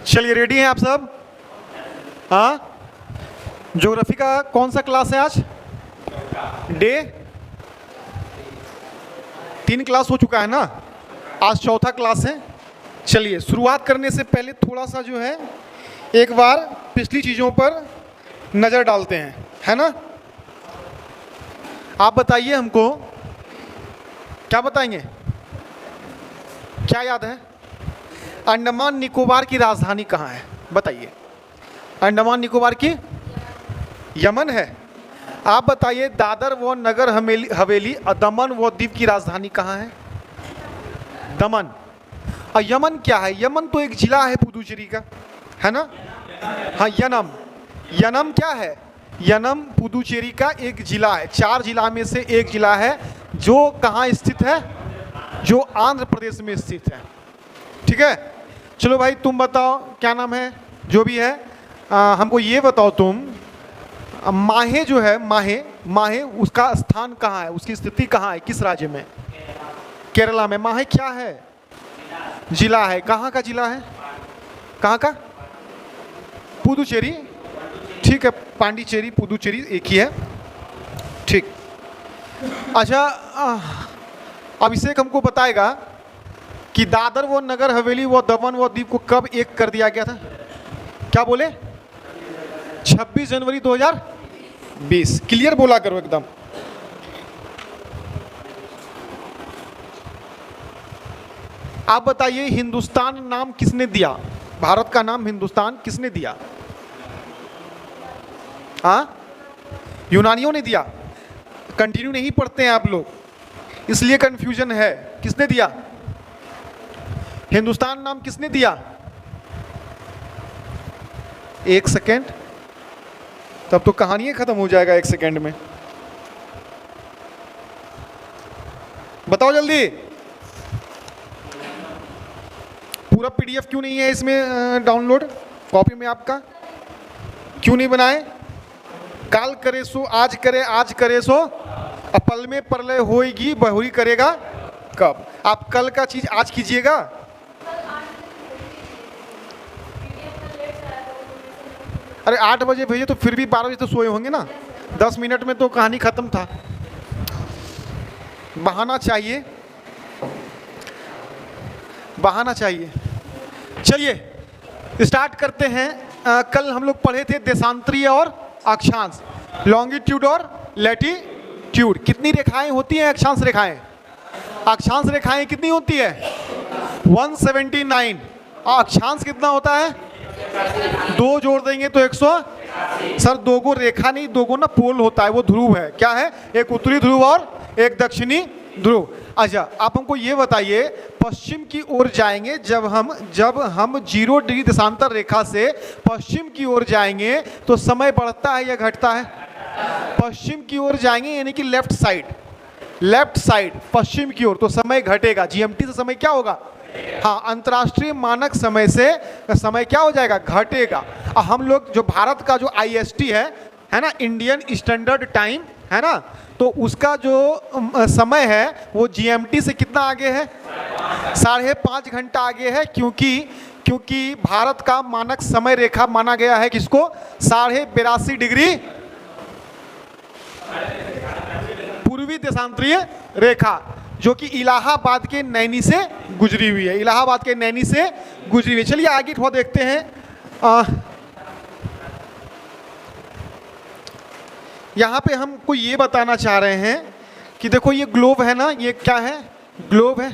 चलिए, रेडी हैं आप सब? हाँ, ज्योग्राफी का कौन सा क्लास है आज? डे 3 क्लास हो चुका है ना, आज चौथा क्लास है। चलिए, शुरुआत करने से पहले थोड़ा सा जो है एक बार पिछली चीज़ों पर नज़र डालते हैं, है ना। आप बताइए हमको, क्या बताएंगे, क्या याद है? अंडमान निकोबार की राजधानी कहाँ है? बताइए। अंडमान निकोबार की यमन है। आप बताइए, दादर व नगर हवेली दमन व दीव की राजधानी कहाँ है? दमन। और यमन क्या है? यमन तो एक जिला है पुदुचेरी का, है ना। हाँ, यनम। यनम क्या है? यनम पुदुचेरी का एक जिला है, 4 जिला में से एक जिला है जो कहाँ स्थित है? जो आंध्र प्रदेश में स्थित है। ठीक है, चलो भाई तुम बताओ क्या नाम है, जो भी है। हमको ये बताओ तुम, माहे जो है, माहे माहे उसका स्थान कहाँ है, उसकी स्थिति कहाँ है, किस राज्य में? केरला में। माहे क्या है? जिला है। कहाँ का जिला है? कहाँ का? पुदुचेरी। ठीक है, पांडिचेरी पुदुचेरी एक ही है। ठीक। अच्छा, अभिषेक हमको बताएगा कि दादर व नगर हवेली व दमन व दीव को कब एक कर दिया गया था? क्या बोले? 26 जनवरी 2020। क्लियर बोला करो एकदम। आप बताइए, हिंदुस्तान नाम किसने दिया? भारत का नाम हिंदुस्तान किसने दिया? हाँ, यूनानियों ने दिया। कंटिन्यू नहीं पढ़ते हैं आप लोग, इसलिए कंफ्यूजन है। किसने दिया? हिंदुस्तान नाम किसने दिया? एक सेकेंड, तब तो कहानी खत्म हो जाएगा 1 सेकेंड में। बताओ जल्दी। पूरा पीडीएफ क्यों नहीं है इसमें डाउनलोड कॉपी में आपका? क्यों नहीं बनाए? काल करे सो आज करे, आज करे सो अपल में प्रलय होएगी, बहुरी करेगा कब? आप कल का चीज आज कीजिएगा। अरे 8 बजे भेजे तो फिर भी 12 बजे तो सोए होंगे ना। 10 मिनट में तो कहानी खत्म था। बहाना चाहिए, बहाना चाहिए। चलिए स्टार्ट करते हैं। कल हम लोग पढ़े थे देशांतरीय और अक्षांश, लॉन्गिट्यूड और लैटिट्यूड। कितनी रेखाएं होती हैं अक्षांश रेखाएं? अक्षांश रेखाएं कितनी होती है? 179। और अक्षांश कितना होता है? 2 जोड़ देंगे तो 100। सर 2 गो रेखा नहीं, 2 गो ना पोल होता है, वो ध्रुव है। क्या है? एक उत्तरी ध्रुव और एक दक्षिणी ध्रुव। अच्छा, आप हमको ये बताइए, पश्चिम की ओर जाएंगे जब हम 0 डिग्री देशांतर रेखा से पश्चिम की ओर जाएंगे तो समय बढ़ता है या घटता है? पश्चिम की ओर जाएंगे यानी कि लेफ्ट साइड पश्चिम की ओर, तो समय घटेगा। जीएमटी से समय क्या होगा? हाँ, अंतर्राष्ट्रीय मानक समय से समय क्या हो जाएगा? घटेगा। और हम लोग जो भारत का जो IST है ना, इंडियन स्टैंडर्ड टाइम, है ना, तो उसका जो समय है वो GMT से कितना आगे है? 5.5 घंटा आगे है। क्योंकि भारत का मानक समय रेखा माना गया है किसको? 82.5 डिग्री पूर्वी देशांतरीय रेखा, जो कि इलाहाबाद के नैनी से गुजरी हुई है। इलाहाबाद के नैनी से गुजरी हुई है। चलिए आगे थोड़ा देखते हैं। यहाँ पे हमको ये बताना चाह रहे हैं कि देखो ये ग्लोब है ना, ये क्या है? ग्लोब है।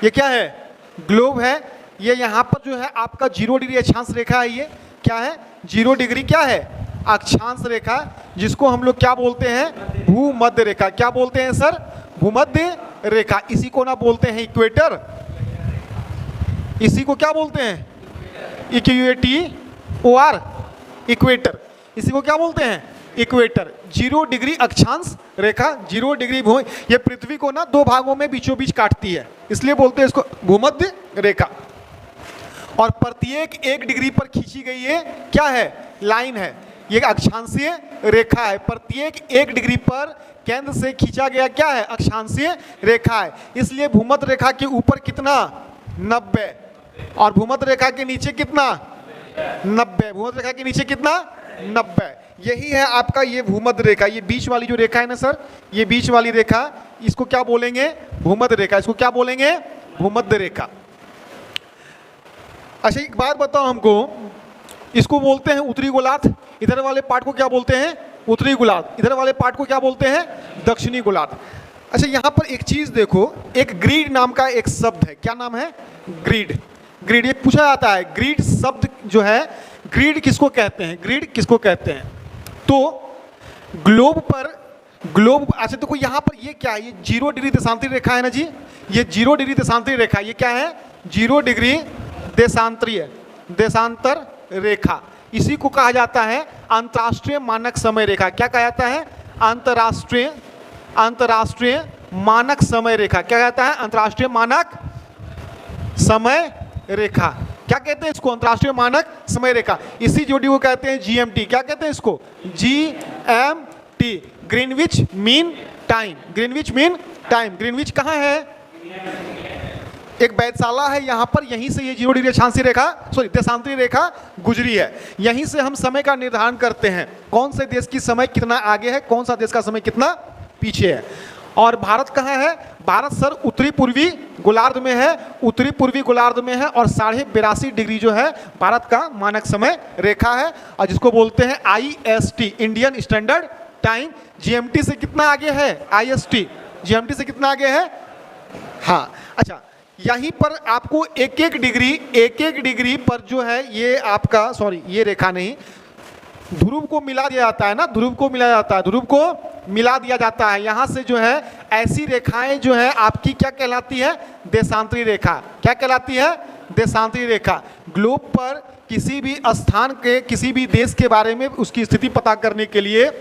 ये क्या है? ग्लोब है। ये यहाँ पर जो है आपका 0 डिग्री अक्षांश रेखा है। ये क्या है? 0 डिग्री क्या है? अक्षांश रेखा, जिसको हम लोग क्या बोलते हैं? भूमध्य रेखा। क्या बोलते हैं सर? भूमध्य रेखा। इसी को ना बोलते हैं इक्वेटर। इसी को क्या बोलते हैं? EQUATOR, equator. इसी को क्या बोलते हैं? इक्वेटर। 0 डिग्री अक्षांश रेखा, 0 डिग्री भूमि, ये पृथ्वी को ना 2 भागों में बीचों बीच काटती है, इसलिए बोलते हैं इसको भूमध्य रेखा। और प्रत्येक 1 डिग्री पर खींची गई ये क्या है? लाइन है। ये अक्षांशीय रेखा है। प्रत्येक 1 डिग्री पर केंद्र से खींचा गया क्या है? अक्षांशीय रेखा है। इसलिए भूमध्य रेखा के ऊपर कितना? 90। और भूमध्य रेखा के नीचे कितना 90। भूमध्य रेखा के नीचे कितना 90। यही है आपका ये भूमध्य रेखा। ये बीच वाली जो रेखा है ना सर, ये बीच वाली रेखा, इसको क्या बोलेंगे भूमध्य रेखा। इसको क्या बोलेंगे भूमध्य रेखा। अच्छा एक बात बताओ हमको, इसको बोलते हैं उत्तरी गोलार्ध, इधर वाले पार्ट को क्या बोलते हैं उत्तरी गोलार्ध, इधर वाले पार्ट को क्या बोलते हैं दक्षिणी गोलार्ध। अच्छा यहाँ पर एक चीज देखो, एक ग्रीड नाम का एक शब्द है। क्या नाम है ग्रीड। ग्रीड ये पूछा जाता है, ग्रीड शब्द जो है, ग्रीड किसको कहते हैं, ग्रीड किसको कहते हैं। तो ग्लोब पर, ग्लोब, अच्छा देखो यहाँ पर ये क्या है, ये 0 डिग्री देशांतरी रेखा है ना जी, ये 0 डिग्री देशांतरी रेखा। ये क्या है 0 डिग्री देशांतर रेखा। इसी को कहा जाता है अंतर्राष्ट्रीय मानक समय रेखा। क्या कहा जाता है अंतर्राष्ट्रीय मानक समय रेखा। क्या कहता है अंतर्राष्ट्रीय मानक समय रेखा। क्या कहते हैं इसको अंतर्राष्ट्रीय मानक समय रेखा। इसी जोड़ी को कहते हैं जीएमटी। क्या कहते हैं इसको GMT, Greenwich mean time. Greenwich mean time. Greenwich कहाँ है, एक वैधशाला है यहाँ पर, यहीं से ये 0 डिग्री अक्षांशीय रेखा, सॉरी देशांतरी रेखा गुजरी है। यहीं से हम समय का निर्धारण करते हैं, कौन से देश की समय कितना आगे है, कौन सा देश का समय कितना पीछे है। और भारत कहाँ है, भारत सर उत्तरी पूर्वी गोलार्ध में है, उत्तरी पूर्वी गोलार्ध में है। और 82.5 डिग्री जो है भारत का मानक समय रेखा है, और जिसको बोलते हैं IST, Indian standard time. GMT से कितना आगे है, IST GMT से कितना आगे है। हाँ अच्छा, यहीं पर आपको एक एक डिग्री पर जो है ये आपका, सॉरी ये रेखा नहीं, ध्रुव को मिला दिया जाता है ना, ध्रुव को मिला जाता है, ध्रुव को मिला दिया जाता है। यहाँ से जो है ऐसी रेखाएं जो है आपकी क्या कहलाती है देशांतरी रेखा। क्या कहलाती है देशांतरी रेखा। ग्लोब पर किसी भी स्थान के, किसी भी देश के बारे में उसकी स्थिति पता करने के लिए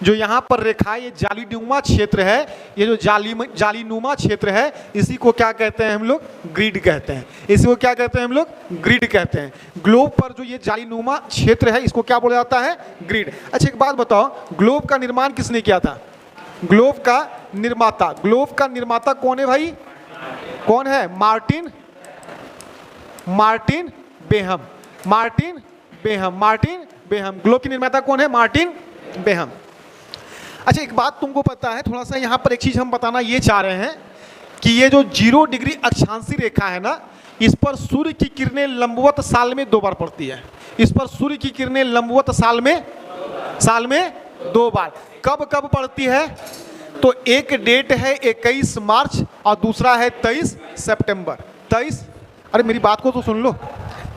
जो यहाँ पर रेखा, ये जालीनुमा क्षेत्र है, ये जो जालीनुमा क्षेत्र है, इसी को क्या कहते हैं हम लोग ग्रिड कहते हैं। इसी को क्या कहते हैं हम लोग ग्रिड कहते हैं। ग्लोब पर जो ये जालीनुमा क्षेत्र है, इसको क्या बोला जाता है ग्रिड। अच्छा एक बात बताओ, ग्लोब का निर्माण किसने किया था, ग्लोब का निर्माता, ग्लोब का निर्माता कौन है भाई, कौन है Martin Behaim. Martin Behaim globe की निर्माता कौन है, मार्टिन बेहम। अच्छा एक बात तुमको पता है, थोड़ा सा यहाँ पर एक चीज हम बताना ये चाह रहे हैं कि ये जो 0 डिग्री अक्षांशीय रेखा है ना, इस पर सूर्य की किरणें लंबवत साल में 2 बार पड़ती है। इस पर सूर्य की किरणें लंबवत साल में 2 बार। कब कब पड़ती है, तो एक डेट है 21 मार्च और दूसरा है 23 सितंबर। 23, अरे मेरी बात को तो सुन लो,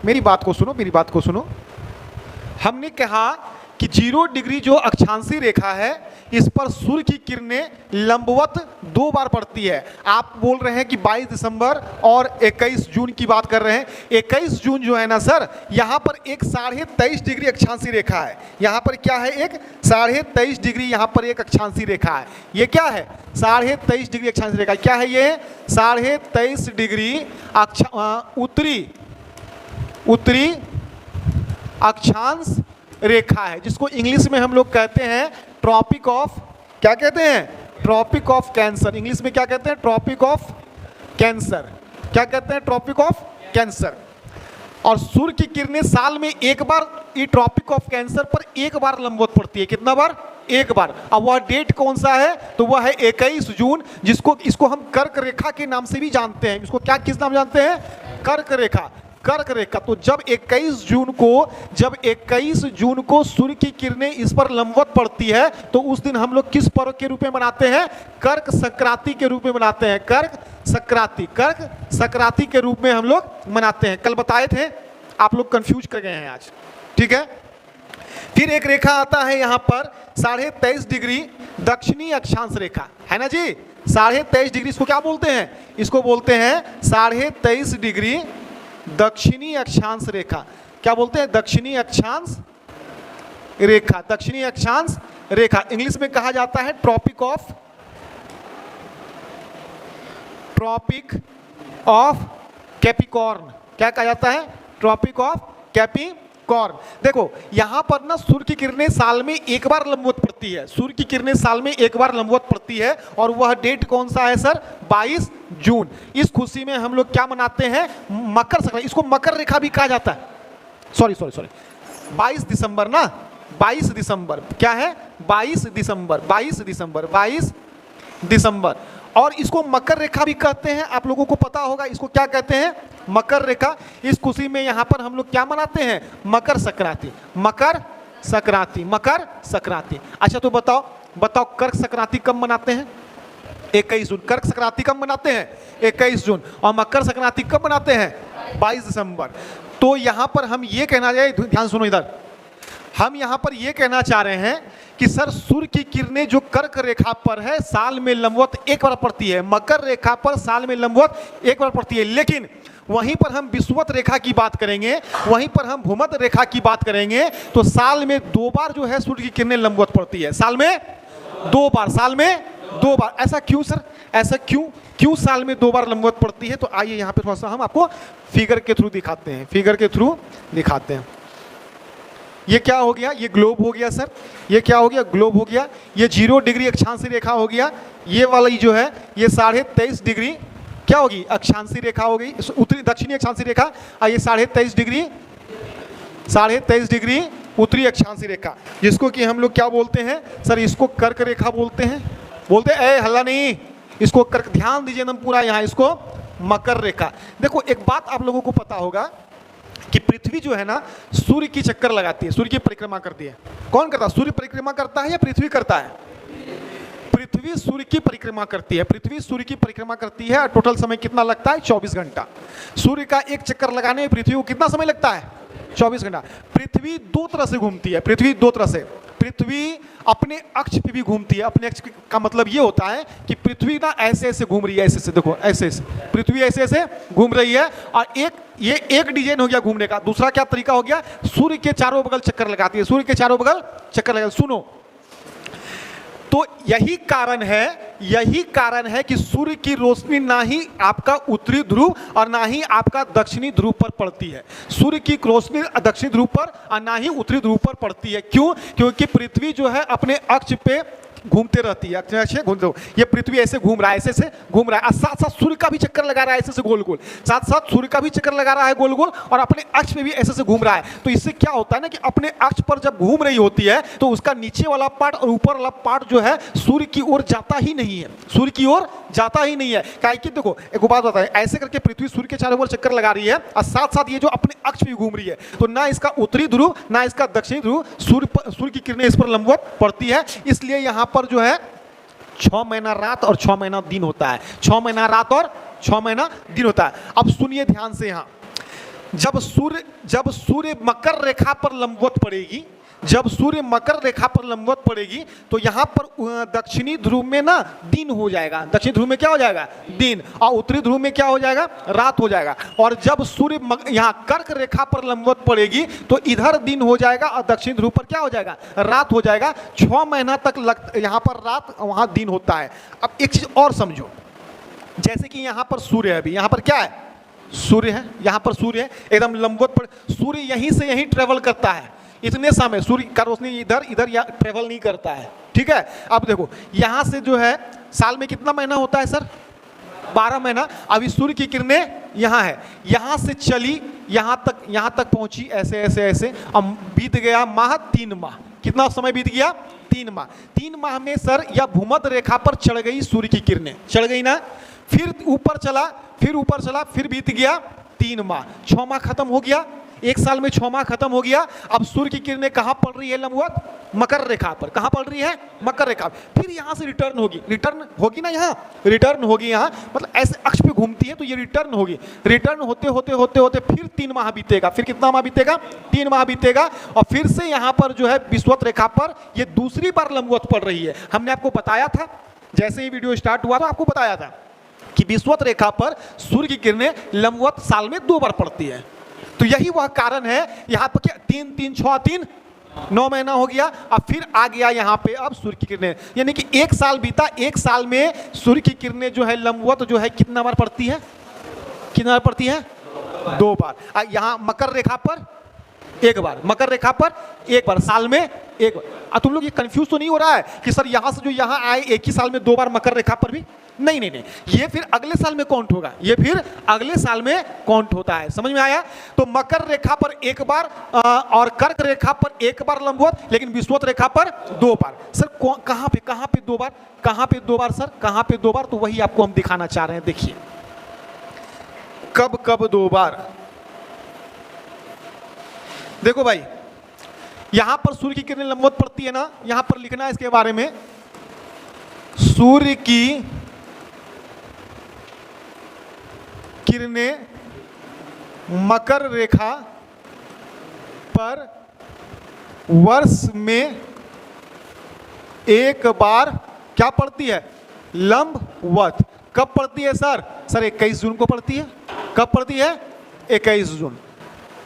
मेरी बात को सुनो। हमने कहा कि 0 डिग्री जो अक्षांशीय रेखा है, इस पर सूर्य की किरणें लंबवत 2 बार पड़ती है। आप बोल रहे हैं कि 22 दिसंबर और 21 जून की बात कर रहे हैं। 21 जून जो है ना सर, यहाँ पर एक 23.5 डिग्री अक्षांशीय रेखा है। यहाँ पर क्या है, एक 23.5 डिग्री यहाँ पर एक अक्षांशीय रेखा है। ये क्या है 23.5 डिग्री अक्षांशीय रेखा। क्या है ये 23.5 डिग्री उत्तरी अक्षांश रेखा है, जिसको इंग्लिश में हम लोग कहते हैं ट्रॉपिक ऑफ, क्या कहते हैं ट्रॉपिक ऑफ कैंसर। इंग्लिश में क्या कहते हैं ट्रॉपिक ऑफ कैंसर। क्या कहते हैं ट्रॉपिक ऑफ कैंसर। और सूर्य की किरणें साल में एक बार ये ट्रॉपिक ऑफ कैंसर पर एक बार लंबवत पड़ती है। कितना बार, एक बार। अब वह डेट कौन सा है, तो वह है 21 जून, जिसको हम कर्क रेखा के नाम से भी जानते हैं। इसको क्या किस नाम जानते हैं, कर्क रेखा, कर्क रेखा। तो जब 21 जून को सूर्य की किरणें इस पर लंबवत पड़ती है, तो उस दिन हम लोग किस पर्व के रूप में मनाते हैं, कर्क संक्रांति के रूप में मनाते हैं। कर्क संक्रांति के रूप में हम लोग मनाते हैं। कल बताए थे, आप लोग कंफ्यूज कर गए हैं आज, ठीक है। फिर एक रेखा आता है यहाँ पर 23.5 डिग्री दक्षिणी अक्षांश रेखा, है ना जी। 23.5 डिग्री, इसको क्या बोलते हैं, इसको बोलते हैं 23.5 डिग्री दक्षिणी अक्षांश रेखा। क्या बोलते हैं, दक्षिणी अक्षांश रेखा। दक्षिणी अक्षांश रेखा इंग्लिश में कहा जाता है ट्रॉपिक ऑफ कैप्रिकॉर्न। क्या कहा जाता है, ट्रॉपिक ऑफ कॉर्न। देखो यहां पर ना सूर्य की किरणें साल में एक बार लंबवत पड़ती है, सूर्य की किरणें साल में एक बार लंबवत पड़ती है, और वह डेट कौन सा है सर? 22 जून। इस खुशी में हम लोग क्या मनाते हैं? मकर संक्रांति। इसको मकर रेखा भी कहा जाता है। सॉरी 22 दिसंबर ना, 22 दिसंबर क्या है? 22 दिसंबर, 22 दिसंबर, 22 दिसंबर। और इसको मकर रेखा भी कहते हैं, आप लोगों को पता होगा इसको क्या कहते हैं? मकर रेखा। इस खुशी में यहाँ पर हम लोग क्या मनाते हैं? मकर संक्रांति, मकर संक्रांति, मकर संक्रांति। अच्छा तो बताओ कर्क संक्रांति कब मनाते हैं? 21 जून। कर्क संक्रांति कब मनाते हैं? 21 जून। और मकर संक्रांति कब मनाते हैं? 22 दिसंबर। तो यहाँ पर हम ये कहना चाहिए, ध्यान सुनो इधर, हम यहाँ पर ये कहना चाह रहे हैं कि सर सूर्य की किरणें जो कर्क रेखा पर है साल में लंबवत एक बार पड़ती है, मकर रेखा पर साल में लंबवत एक बार पड़ती है, लेकिन वहीं पर हम विषुवत रेखा की बात करेंगे, वहीं पर हम भूमध्य रेखा की बात करेंगे, तो साल में 2 बार जो है सूर्य की किरणें लंबवत पड़ती है। साल में 2 बार, साल में 2 बार। ऐसा क्यों सर? ऐसा क्यों साल में 2 बार लंबवत पड़ती है? तो आइए यहाँ पे थोड़ा सा हम आपको फिगर के थ्रू दिखाते हैं, फिगर के थ्रू दिखाते हैं। ये क्या हो गया? ये ग्लोब हो गया सर। ये क्या हो गया? ग्लोब हो गया। ये 0 डिग्री अक्षांशीय रेखा हो गया। ये वाली जो है ये 23.5 डिग्री क्या होगी? अक्षांशीय रेखा हो गई, उत्तरी दक्षिणी अक्षांशीय रेखा। और ये 23.5 डिग्री उत्तरी अक्षांशीय रेखा, जिसको कि हम लोग क्या बोलते हैं सर? इसको कर्क रेखा बोलते हैं। बोलते हैं हल्ला नहीं, इसको कर्क। ध्यान दीजिए एकदम पूरा यहाँ, इसको मकर रेखा। देखो एक बात आप लोगों को पता होगा कि पृथ्वी जो है ना सूर्य की चक्कर लगाती है, सूर्य की परिक्रमा करती है। कौन करता है? सूर्य परिक्रमा करता है या पृथ्वी करता है? पृथ्वी सूर्य की परिक्रमा करती है। पृथ्वी सूर्य की परिक्रमा करती है। टोटल समय कितना लगता है? 24 घंटा। सूर्य का एक चक्कर लगाने में पृथ्वी को कितना समय लगता है? 24 घंटा। पृथ्वी 2 तरह से घूमती है, पृथ्वी 2 तरह से। पृथ्वी अपने अक्ष पे भी घूमती है। अपने अक्ष का मतलब ये होता है कि पृथ्वी ना ऐसे ऐसे घूम रही है, ऐसे ऐसे, देखो ऐसे ऐसे पृथ्वी ऐसे ऐसे घूम रही है। और ये एक डिजाइन हो गया घूमने का। दूसरा क्या तरीका हो गया? सूर्य के चारों बगल चक्कर लगाती है, सूर्य के चारों बगल चक्कर लगाती है। सुनो, तो यही कारण है कि सूर्य की रोशनी ना ही आपका उत्तरी ध्रुव और ना ही आपका दक्षिणी ध्रुव पर पड़ती है। सूर्य की रोशनी दक्षिणी ध्रुव पर और ना ही उत्तरी ध्रुव पर पड़ती है। क्यों? क्योंकि पृथ्वी जो है अपने अक्ष पे घूमते रहती है, अक्षय घूमते हो। ये पृथ्वी ऐसे घूम रहा है, ऐसे से घूम रहा है, और साथ साथ सूर्य का भी चक्कर लगा रहा है ऐसे से गोल गोल, साथ साथ सूर्य का भी चक्कर लगा रहा है गोल गोल, और अपने अक्ष पे भी ऐसे से घूम रहा है। तो इससे क्या होता है ना कि अपने अक्ष पर जब घूम रही होती है तो उसका नीचे वाला पार्ट और ऊपर वाला पार्ट जो है सूर्य की ओर जाता ही नहीं है, सूर्य की ओर जाता ही नहीं है। काहे कि देखो एक बात बताएं, ऐसे करके पृथ्वी सूर्य के चारों ओर चक्कर लगा रही है और साथ साथ ये जो अपने अक्ष पे घूम रही है, तो ना इसका उत्तरी ध्रुव ना इसका दक्षिणी ध्रुव सूर्य की किरणें इस पर लंबवत पड़ती है। इसलिए यहाँ पर जो है 6 महीना रात और 6 महीना दिन होता है। 6 महीना रात और 6 महीना दिन होता है। अब सुनिए ध्यान से, यहाँ जब सूर्य मकर रेखा पर लंबवत पड़ेगी, जब सूर्य मकर रेखा पर लंबवत पड़ेगी तो यहाँ पर दक्षिणी ध्रुव में ना दिन हो जाएगा। दक्षिणी ध्रुव में क्या हो जाएगा? दिन। और उत्तरी ध्रुव में क्या हो जाएगा? रात हो जाएगा। और जब सूर्य यहाँ कर्क रेखा पर लंबवत पड़ेगी तो इधर दिन हो जाएगा और दक्षिणी ध्रुव पर क्या हो जाएगा? रात हो जाएगा। 6 महीना तक यहाँ पर रात, वहाँ दिन होता है। अब एक चीज और समझो, जैसे कि यहाँ पर सूर्य है, अभी यहाँ पर क्या है? सूर्य है, यहाँ पर सूर्य है एकदम लंबवत पर। सूर्य यहीं से यहीं ट्रेवल करता है, इतने समय सूर्य का रोशनी इधर या ट्रेवल नहीं करता है, ठीक है। अब देखो यहाँ से जो है साल में कितना महीना होता है सर? 12 महीना। अभी सूर्य की किरणें यहाँ है, यहाँ से चली यहाँ तक पहुंची, ऐसे ऐसे ऐसे। अब बीत गया माह 3 माह। कितना समय बीत गया? 3 माह। 3 माह में सर या भूमध्य रेखा पर चढ़ गई सूर्य की किरणें, चढ़ गई ना, फिर ऊपर चला, फिर बीत गया 3 माह। 6 माह खत्म हो गया, एक साल में 6 माह खत्म हो गया। अब सूर्य की किरणें कहाँ पड़ रही है लंबवत? मकर रेखा पर। कहाँ पड़ रही है? मकर रेखा। फिर यहाँ से रिटर्न होगी ना, यहाँ रिटर्न होगी, यहाँ मतलब ऐसे अक्ष पे घूमती है तो ये रिटर्न होगी। रिटर्न होते फिर 3 माह बीतेगा। फिर कितना माह बीतेगा? 3 माह बीतेगा। और फिर से यहाँ पर जो है विषुवत रेखा पर ये दूसरी बार लंबवत पड़ रही है। हमने आपको बताया था, जैसे ही वीडियो स्टार्ट हुआ था आपको बताया था कि विषुवत रेखा पर सूर्य की किरणें लंबवत साल में 2 बार पड़ती है। तो यही वह कारण है। यहाँ पर क्या 3 6 3 9 महीना हो गया। अब फिर आ गया यहाँ पे अब सूर्य की किरणें, यानी कि 1 साल बीता। 1 साल में सूर्य की किरणें जो है लंबवत जो है कितना बार पड़ती है? 2 बार। यहाँ मकर रेखा पर एक बार, मकर रेखा पर एक बार, साल में एक बार। तुम लोग ये कंफ्यूज तो नहीं हो रहा है कि सर यहां से जो यहां आए एक ही साल में 2 बार मकर रेखा पर भी? नहीं नहीं नहीं, ये फिर अगले साल में काउंट होगा, ये फिर अगले साल में काउंट होता है। समझ में आया? तो मकर रेखा पर एक बार और कर्क रेखा पर एक बार लंबवत, लेकिन विषुवत रेखा पर 2 बार। सर कहां पे 2 बार, कहां पे 2 बार सर, कहां पे 2 बार? तो वही आपको हम दिखाना चाह रहे हैं। देखिए कब कब 2 बार। देखो भाई, यहां पर सूर्य की किरणें लंबवत पड़ती है ना, यहां पर लिखना है इसके बारे में, सूर्य की किरणें मकर रेखा पर वर्ष में एक बार क्या पड़ती है? लंबवत। कब पड़ती है सर? सर 21 जून को पड़ती है। कब पड़ती है? 21 जून।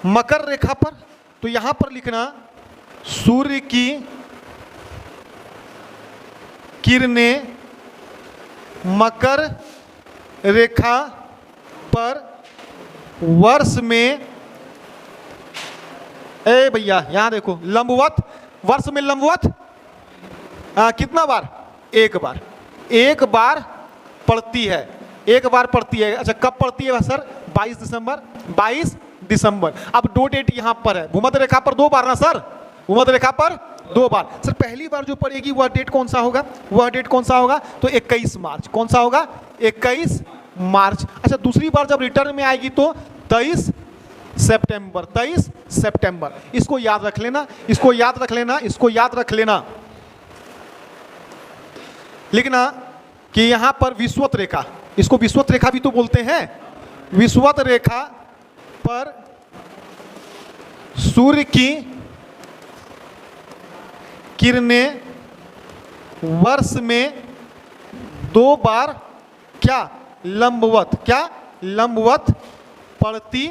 मकर रेखा पर, तो यहां पर लिखना सूर्य की किरणें मकर रेखा पर वर्ष में, ए भैया यहां देखो, लंबवत, वर्ष में लंबवत कितना बार? एक बार। एक बार पड़ती है, एक बार पड़ती है। अच्छा कब पड़ती है सर? 22 दिसंबर। 22 दिसंबर। अब 2 डेट यहां पर है, भूमध्य रेखा पर 2 बार ना सर, भूमध्य रेखा पर 2 बार। सर पहली बार जो पड़ेगी वह डेट कौन सा होगा? वह डेट कौन सा होगा? तो 21 मार्च। कौन सा होगा? 21 मार्च। अच्छा दूसरी बार जब रिटर्न में आएगी तो 23 सितंबर। 23 सितंबर। इसको याद रख लेना, इसको याद रख लेना, इसको याद रख लेना। लिखना कि यहां पर विषुवत रेखा, इसको विषुवत रेखा भी तो बोलते हैं, विषुवत रेखा पर सूर्य की किरणें वर्ष में 2 बार क्या? लंबवत। क्या? लंबवत पड़ती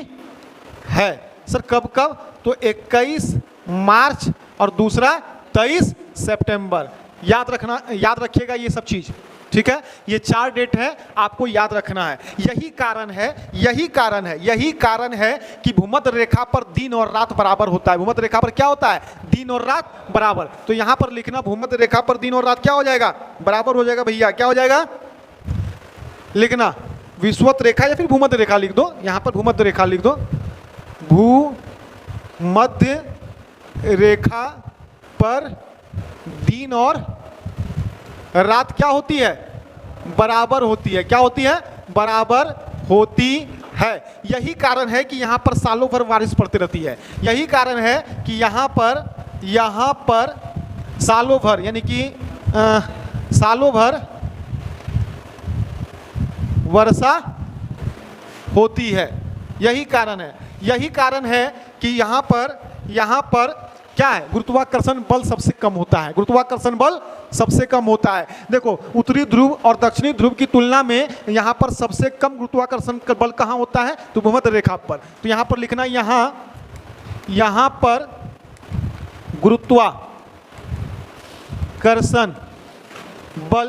है। सर कब कब? तो 21 मार्च और दूसरा 23 सितंबर। याद रखना, याद रखिएगा ये सब चीज, ठीक है? ये 4 डेट है, आपको याद रखना है। यही कारण है, यही कारण है, यही कारण है कि भूमध्य रेखा पर दिन और रात बराबर होता है। भूमध्य रेखा पर क्या होता है? दिन और रात बराबर। तो यहां पर लिखना भूमध्य रेखा पर दिन और रात क्या हो जाएगा? बराबर हो जाएगा भैया। क्या हो जाएगा? लिखना विषुवत रेखा या फिर भूमध्य रेखा लिख दो, यहां पर भूमध्य रेखा लिख दो। भूमध्य रेखा पर दिन और रात क्या होती है? बराबर होती है। क्या होती है? बराबर होती है। यही कारण है कि यहां पर सालों भर बारिश पड़ती रहती है। यही कारण है कि यहां पर सालों भर, यानी कि सालों भर वर्षा होती है। यही कारण है, यही कारण है कि यहां पर क्या है? गुरुत्वाकर्षण बल सबसे कम होता है। गुरुत्वाकर्षण बल सबसे कम होता है। देखो उत्तरी ध्रुव और दक्षिणी ध्रुव की तुलना में यहां पर सबसे कम गुरुत्वाकर्षण बल कहां होता है? तो भूमध्य रेखा पर। तो यहां पर लिखना, यहां पर गुरुत्वाकर्षण बल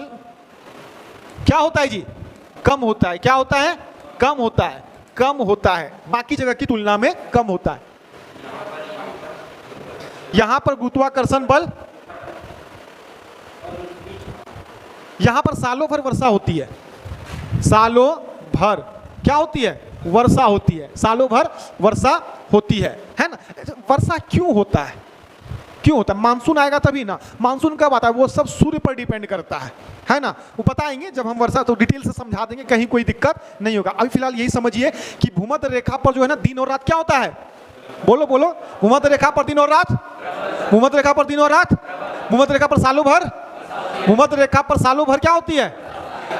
क्या होता है जी? कम होता है। क्या होता है? कम होता है, कम होता है, बाकी जगह की तुलना में कम होता है। यहां पर गुरुत्वाकर्षण बल, यहां पर सालों भर वर्षा होती है। सालों भर क्या होती है? वर्षा होती है। सालों भर वर्षा होती है ना? वर्षा क्यों होता है? क्यों होता है? मानसून आएगा तभी ना। मानसून कब आता है? वो सब सूर्य पर डिपेंड करता है ना? वो बताएंगे जब हम वर्षा, तो डिटेल से समझा देंगे, कहीं कोई दिक्कत नहीं होगा। अभी फिलहाल यही समझिए कि भूमध्य रेखा पर जो है ना, दिन और रात क्या होता है? बोलो बोलो। भूमध्य रेखा पर दिन और रात, भूमध्य रेखा पर दिन और रात, भूमध्य रेखा पर सालों भर, भूमध्य रेखा पर सालों भर क्या होती है?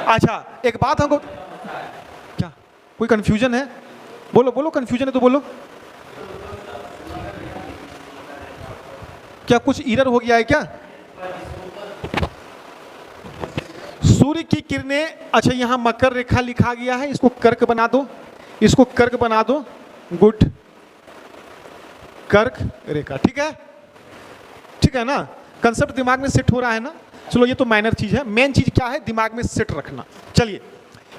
अच्छा एक बात हमको, क्या कोई कंफ्यूजन है? बोलो बोलो, कंफ्यूजन है तो बोलो। क्या कुछ एरर हो गया है क्या? सूर्य की किरणें, अच्छा यहां मकर रेखा लिखा गया है, इसको कर्क बना दो, इसको कर्क बना दो। गुड, कर्क रेखा, ठीक है, ठीक है ना? कंसेप्ट दिमाग में सेट हो रहा है ना? चलो ये तो माइनर चीज है, मेन चीज क्या है? दिमाग में सेट रखना। चलिए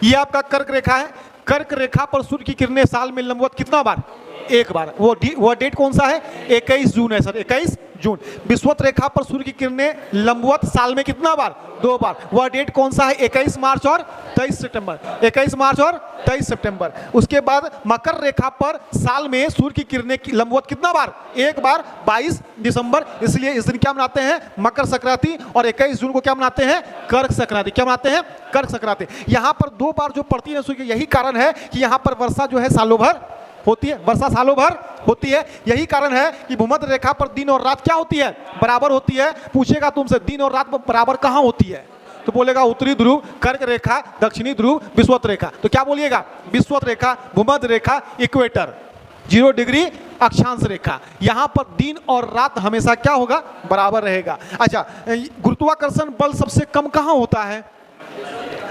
ये आपका कर्क रेखा है। कर्क रेखा पर सूर्य की किरणें साल में लंबवत कितना बार? एक बार। वो डेट कौन सा है? 21 जून है सर, 21 जून। विषुवत रेखा पर सूर्य की किरणें लंबवत साल में कितना बार? 2 बार। वह डेट कौन सा है? 21 मार्च और 23 सितंबर। 21 मार्च और 23 सितंबर। उसके बाद मकर रेखा पर साल में सूर्य की किरणें लंबवत कितना बार? एक बार, 22 दिसंबर। इसलिए इस दिन क्या मनाते हैं? मकर संक्रांति। और 21 जून को क्या मनाते हैं? कर्क संक्रांति। क्या मनाते हैं? कर्क संक्रांति। यहाँ पर 2 बार जो पड़ती है सूर्य, यही कारण है कि यहाँ पर वर्षा जो है सालों भर होती है, वर्षा सालों भर होती है। यही कारण है कि भूमध्य रेखा पर दिन और रात क्या होती है? बराबर होती है। पूछेगा तुमसे दिन और रात बराबर कहाँ होती है, तो बोलेगा उत्तरी ध्रुव, कर्क रेखा, दक्षिणी ध्रुव, विषुवत रेखा। तो क्या बोलिएगा? विषुवत रेखा, भूमध्य रेखा, इक्वेटर, 0 डिग्री अक्षांश रेखा। यहाँ पर दिन और रात हमेशा क्या होगा? बराबर रहेगा। अच्छा, गुरुत्वाकर्षण बल सबसे कम कहाँ होता है?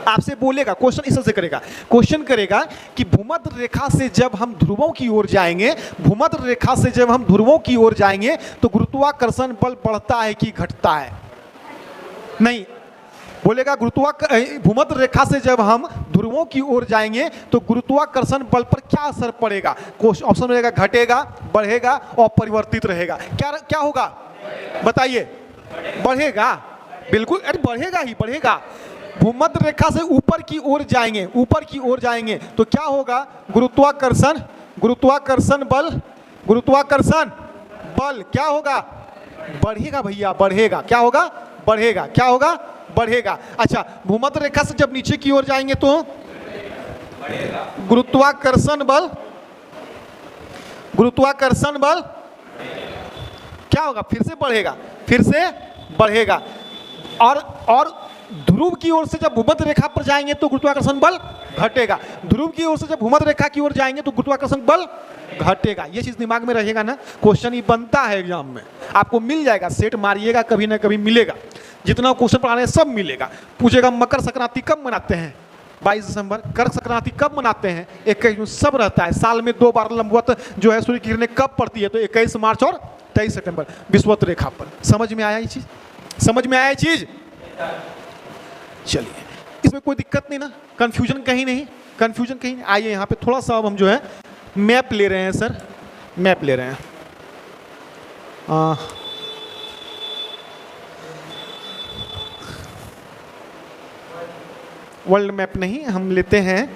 आपसे बोलेगा, क्वेश्चन इस से करेगा, क्वेश्चन करेगा कि भूमध्य रेखा से जब हम ध्रुवों की ओर जाएंगे, भूमध्य रेखा से जब हम ध्रुवों की ओर जाएंगे तो गुरुत्वाकर्षण बल बढ़ता है कि घटता है? नहीं, बोलेगा भूमध्य रेखा से जब हम ध्रुवों की ओर जाएंगे तो गुरुत्वाकर्षण बल पर क्या असर पड़ेगा? ऑप्शन मिलेगा घटेगा, बढ़ेगा और परिवर्तित रहेगा। क्या होगा बताइए? बढ़ेगा, बिल्कुल, अरे बढ़ेगा ही बढ़ेगा। भूमध्य रेखा से ऊपर की ओर जाएंगे, ऊपर की ओर जाएंगे तो क्या होगा? गुरुत्वाकर्षण बल क्या होगा? बढ़ेगा भैया, बढ़ेगा। क्या होगा? बढ़ेगा। क्या होगा? बढ़ेगा। अच्छा, भूमध्य रेखा से जब नीचे की ओर जाएंगे तो गुरुत्वाकर्षण बल क्या होगा? फिर से बढ़ेगा, फिर से बढ़ेगा। और ध्रुव की ओर से जब भूमध्य रेखा पर जाएंगे तो गुरुत्वाकर्षण बल घटेगा। ध्रुव की ओर से जब भूमध्य रेखा की ओर जाएंगे तो गुरुत्वाकर्षण बल घटेगा। ये चीज दिमाग में रहेगा ना, क्वेश्चन ही बनता है एग्जाम में, आपको मिल जाएगा, सेट मारिएगा, कभी ना कभी मिलेगा। जितना क्वेश्चन पढ़ाने सब मिलेगा। पूछेगा मकर संक्रांति कब मनाते हैं? 22 दिसंबर। कर्क संक्रांति कब मनाते हैं? 21 जून। सब रहता है। साल में 2 बार लंबवत जो है सूर्य की किरणें कब पड़ती है? तो 21 मार्च और 23 सितंबर, विषुवत रेखा पर। समझ में आया ये चीज? समझ में आया ये चीज? चलिए, इसमें कोई दिक्कत नहीं ना, कंफ्यूजन कहीं नहीं, कंफ्यूजन कहीं नहीं। आइए यहाँ पे थोड़ा सा अब हम जो है मैप ले रहे हैं सर, मैप ले रहे हैं। वर्ल्ड मैप नहीं, हम लेते हैं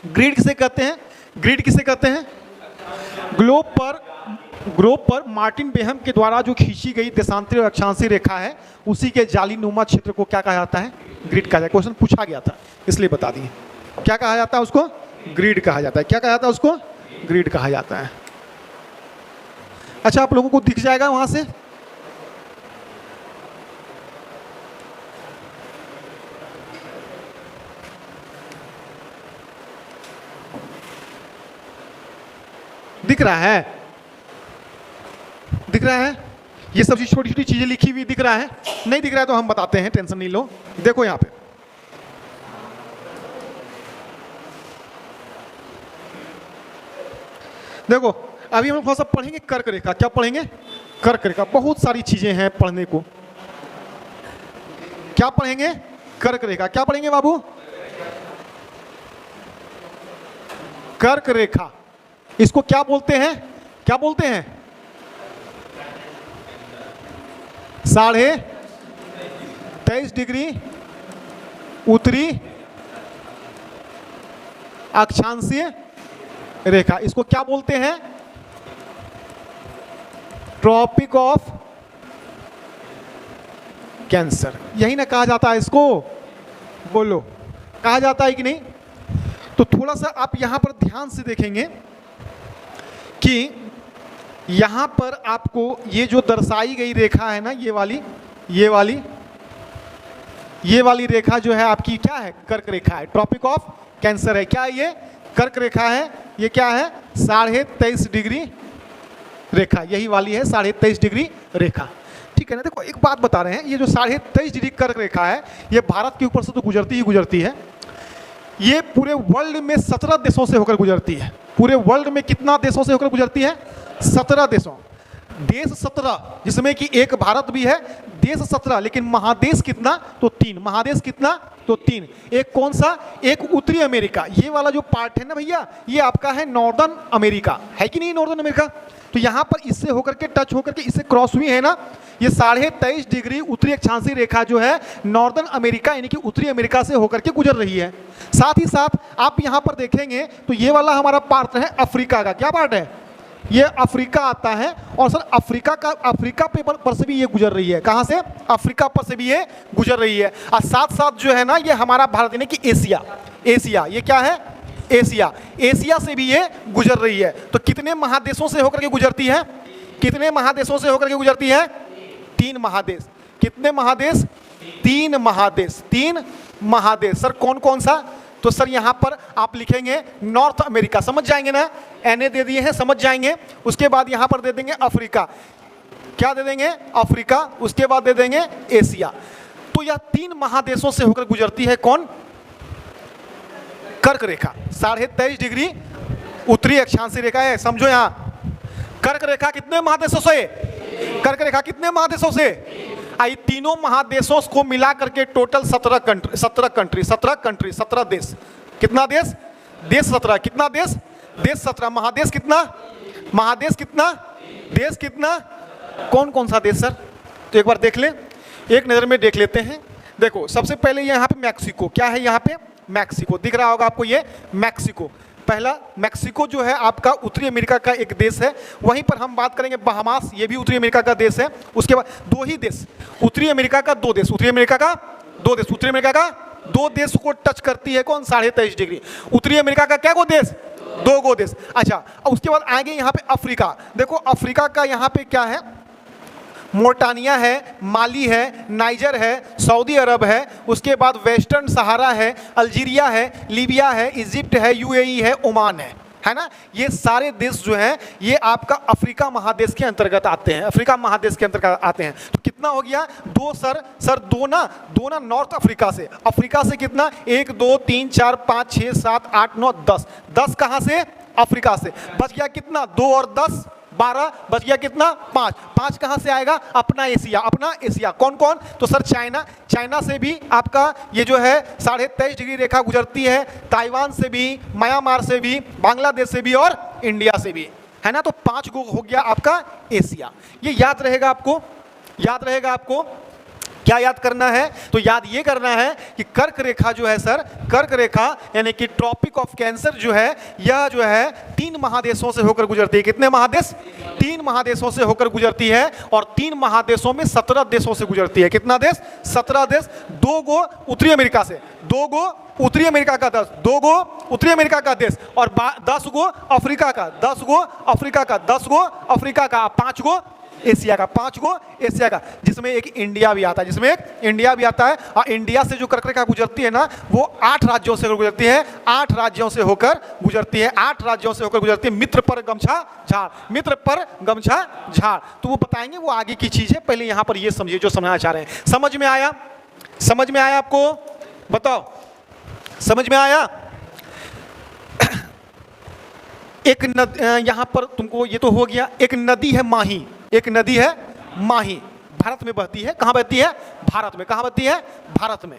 ग्रिड किसे कहते हैं? ग्रिड किसे कहते हैं? ग्लोब पर मार्टिन बेहम के द्वारा जो खींची गई देशांतरी और अक्षांशीय रेखा है, उसी के जालीनुमा क्षेत्र को क्या कहा जाता है? ग्रिड कहा जाता है। क्वेश्चन पूछा गया था इसलिए बता दिए। क्या कहा जाता है उसको? ग्रिड कहा जाता है। क्या कहा जाता है उसको? ग्रिड कहा जाता है। अच्छा, आप लोगों को दिख जाएगा वहां से? दिख रहा है? दिख रहा है? ये सब छोटी छोटी चीजें लिखी हुई दिख रहा है? नहीं दिख रहा है तो हम बताते हैं, टेंशन नहीं लो। देखो यहां पे देखो, अभी हम थोड़ा सा पढ़ेंगे कर्क रेखा। क्या पढ़ेंगे? कर्क रेखा। बहुत सारी चीजें हैं पढ़ने को। क्या पढ़ेंगे? कर्क रेखा। क्या पढ़ेंगे बाबू? कर्क रेखा। इसको क्या बोलते हैं? क्या बोलते हैं? 23.5 डिग्री उत्तरी अक्षांशीय रेखा। इसको क्या बोलते हैं? Tropic of Cancer. यही ना कहा जाता है इसको? बोलो, कहा जाता है कि नहीं? तो थोड़ा सा आप यहां पर ध्यान से देखेंगे कि यहां पर आपको ये जो दर्शाई गई रेखा है ना, ये वाली रेखा जो है आपकी क्या है? कर्क रेखा है, ट्रॉपिक ऑफ कैंसर है। क्या ये कर्क रेखा है? ये क्या है? 23.5 डिग्री रेखा, यही वाली है 23.5 डिग्री रेखा। ठीक है ना? देखो एक बात बता रहे हैं, ये जो 23.5 डिग्री कर्क रेखा है, ये भारत के ऊपर से तो गुजरती ही गुजरती है। ये पूरे वर्ल्ड में 17 देशों से होकर गुजरती है। पूरे वर्ल्ड में कितना देशों से होकर गुजरती है? 17 देशों। देश 17, जिसमें कि एक भारत भी है, देश 17, लेकिन महादेश कितना? तो 3। महादेश कितना? तो 3। एक कौन सा? एक उत्तरी अमेरिका। ये वाला जो पार्ट है ना भैया, ये आपका है नॉर्दर्न अमेरिका, है कि नहीं? Northern America. तो यहाँ पर इससे होकर के टच होकर के इससे क्रॉस हुई है ना, ये 23.5 डिग्री उत्तरी अक्षांशीय रेखा जो है नॉर्दर्न अमेरिका यानी कि उत्तरी अमेरिका से होकर के गुजर रही है। साथ ही साथ आप यहाँ पर देखेंगे तो ये वाला हमारा पार्ट है अफ्रीका का। क्या पार्ट है? ये अफ्रीका आता है। और सर अफ्रीका पर से भी ये गुजर रही है। कहाँ से? अफ्रीका पर से भी ये गुजर रही है। और साथ साथ जो है ना ये हमारा भारत यानी कि एशिया, ये क्या है? एशिया से भी ये गुजर रही है। तो कितने महादेशों से होकर के गुजरती है? कितने महादेशों से होकर के गुजरती है? 3 महादेश। कितने महादेश? 3 महादेश। 3 महादेश। सर कौन कौन सा? तो सर यहाँ पर आप लिखेंगे नॉर्थ अमेरिका, समझ जाएंगे ना, एनए दे दिए हैं, समझ जाएंगे। उसके बाद यहाँ पर दे देंगे अफ्रीका। क्या दे देंगे? अफ्रीका। उसके बाद दे देंगे एशिया। तो यह 3 महादेशों से होकर गुजरती है। कौन? कर्क रेखा। 23.5 डिग्री उत्तरी अक्षांशीय रेखा है, समझो यहाँ। कर्क रेखा कितने महादेशों से? कर्क रेखा कितने महादेशों से? आई तीनों महादेशों को मिला करके टोटल 17 देश। कितना देश? देश 17। कितना देश? देश 17। महादेश कितना? महादेश कितना? देश कितना? कौन कौन सा देश सर? तो एक बार देख ले, एक नज़र में देख लेते हैं। देखो सबसे पहले यहाँ पे मैक्सिको। क्या है यहाँ पे? मैक्सिको दिख रहा होगा आपको, ये मैक्सिको। पहला मैक्सिको जो है आपका उत्तरी अमेरिका का एक देश है। वहीं पर हम बात करेंगे बहामास, ये भी उत्तरी अमेरिका का देश है। उसके बाद 2 ही देश उत्तरी अमेरिका का, 2 देश उत्तरी अमेरिका का, 2 देश उत्तरी अमेरिका का, 2 देश को टच करती है। कौन? 23.5 डिग्री उत्तरी अमेरिका का। क्या गो देश? 2 गो देश। अच्छा, उसके बाद आगे यहाँ पे अफ्रीका। देखो अफ्रीका का यहाँ पे क्या है? मोर्टानिया है, माली है, नाइजर है, सऊदी अरब है, उसके बाद वेस्टर्न सहारा है, अल्जीरिया है, लीबिया है, इजिप्ट है, यूएई है, ओमान है ना। ये सारे देश जो हैं ये आपका अफ्रीका महादेश के अंतर्गत आते हैं। अफ्रीका महादेश के अंतर्गत आते हैं। तो कितना हो गया? 2 सर 2 ना नॉर्थ अफ्रीका से। अफ्रीका से कितना? 1 2 3 4 5 6 7 8 9 10। 10 कहाँ से? अफ्रीका से। बच गया कितना? 2 और 10 12। बच गया कितना? 5। 5 कहाँ से आएगा? अपना एशिया। कौन कौन? तो सर चाइना से भी आपका ये जो है 23.5 डिग्री रेखा गुजरती है। ताइवान से भी, म्यांमार से भी, बांग्लादेश से भी और इंडिया से भी, है ना। तो 5 गो हो गया आपका एशिया। ये याद रहेगा आपको। क्या याद करना है? तो याद ये करना है कि कर्क रेखा जो है सर, कर्क रेखा यानी कि ट्रॉपिक ऑफ कैंसर जो है, यह जो है 3 महादेशों से होकर गुजरती है। कितने महादेश? 3 महादेशों से होकर गुजरती है। और 3 महादेशों में 17 देशों से गुजरती है। कितना देश? 17 देश। 2 गो उत्तरी अमेरिका से, 2 गो उत्तरी अमेरिका का 10, 2 गो उत्तरी अमेरिका का देश, और 10 गो अफ्रीका का, 10 गो अफ्रीका का, 10 गो अफ्रीका का, 5 गो एशिया का, 5 गो एशिया का, जिसमें एक इंडिया भी आता है। और इंडिया से जो कर्क रेखा गुजरती है ना, वो 8 राज्यों से गुजरती है। 8 राज्यों से होकर गुजरती है। मित्र पर गमछा झाड़। तो वो बताएंगे, वो आगे की चीज है। पहले यहाँ पर ये समझिए जो समझना चाह रहे हैं। समझ में आया आपको? बताओ, समझ में आया? एक यहाँ पर तुमको ये तो हो गया। एक नदी है माही, भारत में बहती है। कहाँ बहती है? भारत में। कहाँ बहती है? भारत में।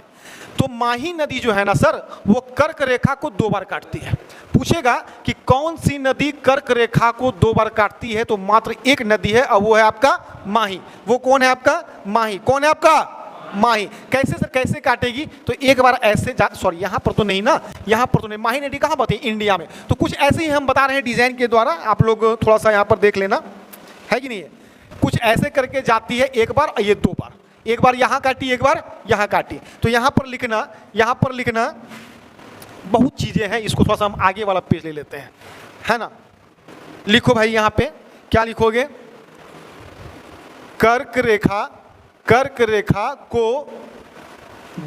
तो माही नदी जो है ना सर, वो कर्क रेखा को 2 बार काटती है। पूछेगा कि कौन सी नदी कर्क रेखा को 2 बार काटती है, तो मात्र एक नदी है, और वो है आपका माही। वो कौन है आपका? माही। कौन है आपका? माही। कैसे सर, कैसे काटेगी? तो एक बार ऐसे सॉरी, यहाँ पर तो नहीं ना, यहाँ पर तो नहीं। माही नदी कहाँ बहती है? इंडिया में। तो कुछ ऐसे ही हम बता रहे हैं डिजाइन के द्वारा, आप लोग थोड़ा सा यहाँ पर देख लेना, है कि नहीं है। कुछ ऐसे करके जाती है, एक बार, ये 2 बार, एक बार यहाँ काटी, एक बार यहाँ काटी। तो यहाँ पर लिखना बहुत चीजें हैं। इसको थोड़ा सा हम आगे वाला पेज ले लेते हैं, है ना। लिखो भाई, यहाँ पे क्या लिखोगे? कर्क रेखा को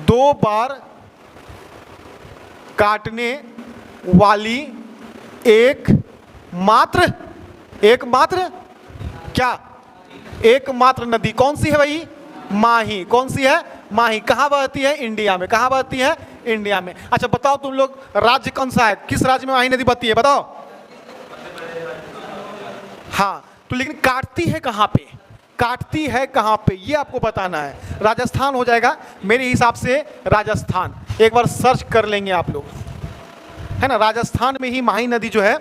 2 बार काटने वाली एकमात्र नदी कौन सी है भाई? माही। कौन सी है? माही। कहाँ बहती है? इंडिया में। कहाँ बहती है? इंडिया में। अच्छा बताओ तुम लोग, राज्य कौन सा है? किस राज्य में माही नदी बहती है? बताओ। हाँ, तो लेकिन काटती है कहाँ पे, काटती है कहाँ पे, ये आपको बताना है। राजस्थान हो जाएगा मेरे हिसाब से, राजस्थान एक बार सर्च कर लेंगे आप लोग, है ना। राजस्थान में ही माही नदी जो है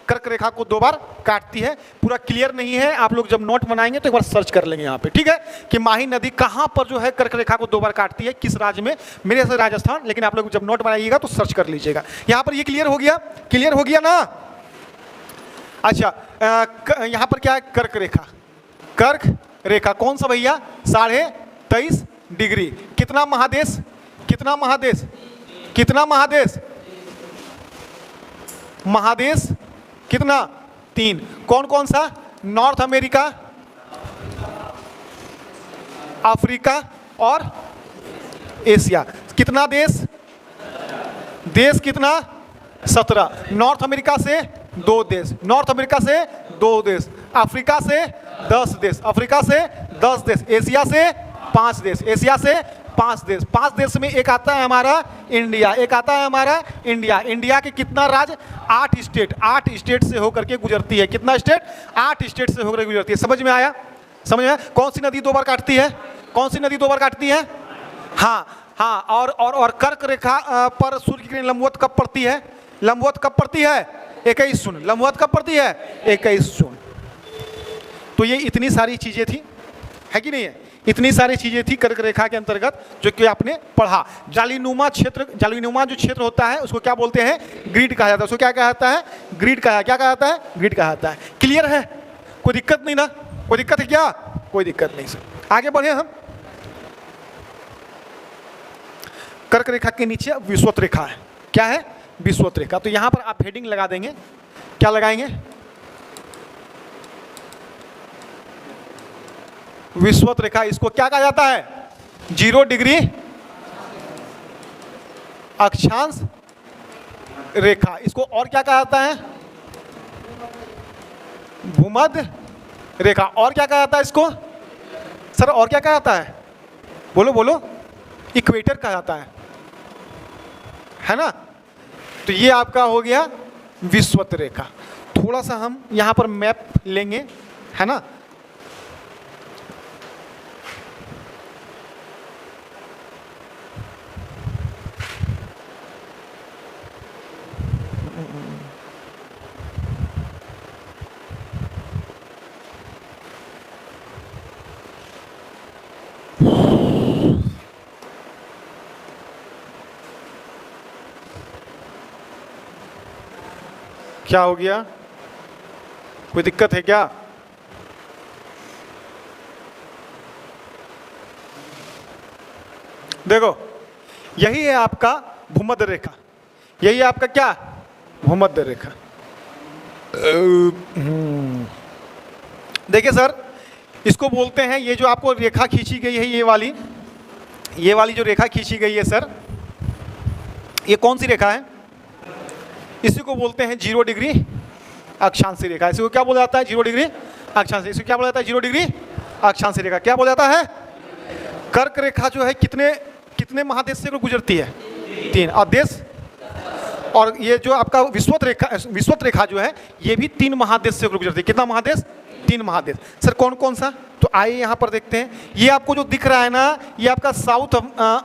कर्क रेखा को 2 बार काटती है। पूरा क्लियर नहीं है, आप लोग जब नोट बनाएंगे तो एक बार सर्च कर लेंगे यहाँ पे, ठीक है, कि माही नदी कहाँ पर जो है कर्क रेखा को 2 बार काटती है, किस राज्य में। मेरे से राजस्थान, लेकिन आप लोग जब नोट बनाइएगा तो सर्च कर लीजिएगा। यहाँ पर ये क्लियर हो गया, क्लियर हो गया ना। अच्छा, यहाँ पर क्या है, कर्क रेखा, कर्क रेखा कौन सा भैया, 23.5 डिग्री। कितना महादेश, कितना महादेश, कितना महादेश, महादेश कितना, 3। कौन कौन सा, नॉर्थ अमेरिका, अफ्रीका और एशिया। कितना देश, देश कितना, 17। नॉर्थ अमेरिका से 2 देश, नॉर्थ अमेरिका से 2 देश, अफ्रीका से 10 देश, अफ्रीका से 10 देश, एशिया से 5 देश, एशिया से 5 देश। 5 देश में एक आता है हमारा इंडिया, एक आता है हमारा इंडिया। इंडिया के कितना राज्य, 8 स्टेट, 8 स्टेट से होकर के गुजरती है। कितना स्टेट, 8 स्टेट से होकर गुजरती है। समझ में आया, समझ में आया। कौन सी नदी 2 बार काटती है, कौन सी नदी 2 बार काटती है, हाँ हाँ। और कर्क रेखा पर सूर्य की किरण लंबवत कब पड़ती है, लंबवत कब पड़ती है, 21 जून। लंबवत कब पड़ती है, 21 जून। तो ये इतनी सारी चीजें थी, है कि नहीं है, इतनी सारी चीजें थी कर्क रेखा के अंतर्गत जो कि आपने पढ़ा। जालीनुमा क्षेत्र, जालीनुमा जो क्षेत्र होता है उसको क्या बोलते हैं, ग्रिड कहा जाता है। उसको क्या कहा जाता है, ग्रिड कहा, क्या कहा जाता है, ग्रिड कहा जाता है। क्लियर है, कोई दिक्कत नहीं ना, कोई दिक्कत है क्या, कोई दिक्कत नहीं सर। आगे बढ़े हम। कर्क रेखा के नीचे विषुवत रेखा है, क्या है, विषुवत रेखा। तो यहां पर आप हेडिंग लगा देंगे, क्या लगाएंगे, विषुवत रेखा। इसको क्या कहा जाता है, 0 डिग्री अक्षांश रेखा। इसको और क्या कहा जाता है, भूमध्य रेखा। और क्या कहा जाता है इसको सर, और क्या कहा जाता है, बोलो बोलो, इक्वेटर कहा जाता है ना। तो ये आपका हो गया विषुवत रेखा। थोड़ा सा हम यहां पर मैप लेंगे, है ना। क्या हो गया, कोई दिक्कत है क्या, देखो यही है आपका भूमध्य रेखा, यही है आपका क्या, भूमध्य रेखा। देखिए सर, इसको बोलते हैं, ये जो आपको रेखा खींची गई है, ये वाली जो रेखा खींची गई है सर, ये कौन सी रेखा है, इसी को बोलते हैं 0 डिग्री अक्षांशी रेखा। इसी को क्या बोला जाता है, 0 डिग्री अक्षांशी। इसको क्या बोला जाता है, 0 डिग्री अक्षांशी रेखा। क्या बोला जाता है, कर्क रेखा जो है कितने महादेश से गुजरती है, 3 और देश। और ये जो आपका विषुवत रेखा जो है, ये भी 3 महादेश से गुजरती है। कितना महादेश, 3 महादेश। सर कौन कौन सा, तो आइए यहाँ पर देखते हैं। ये आपको जो दिख रहा है ना, ये आपका साउथ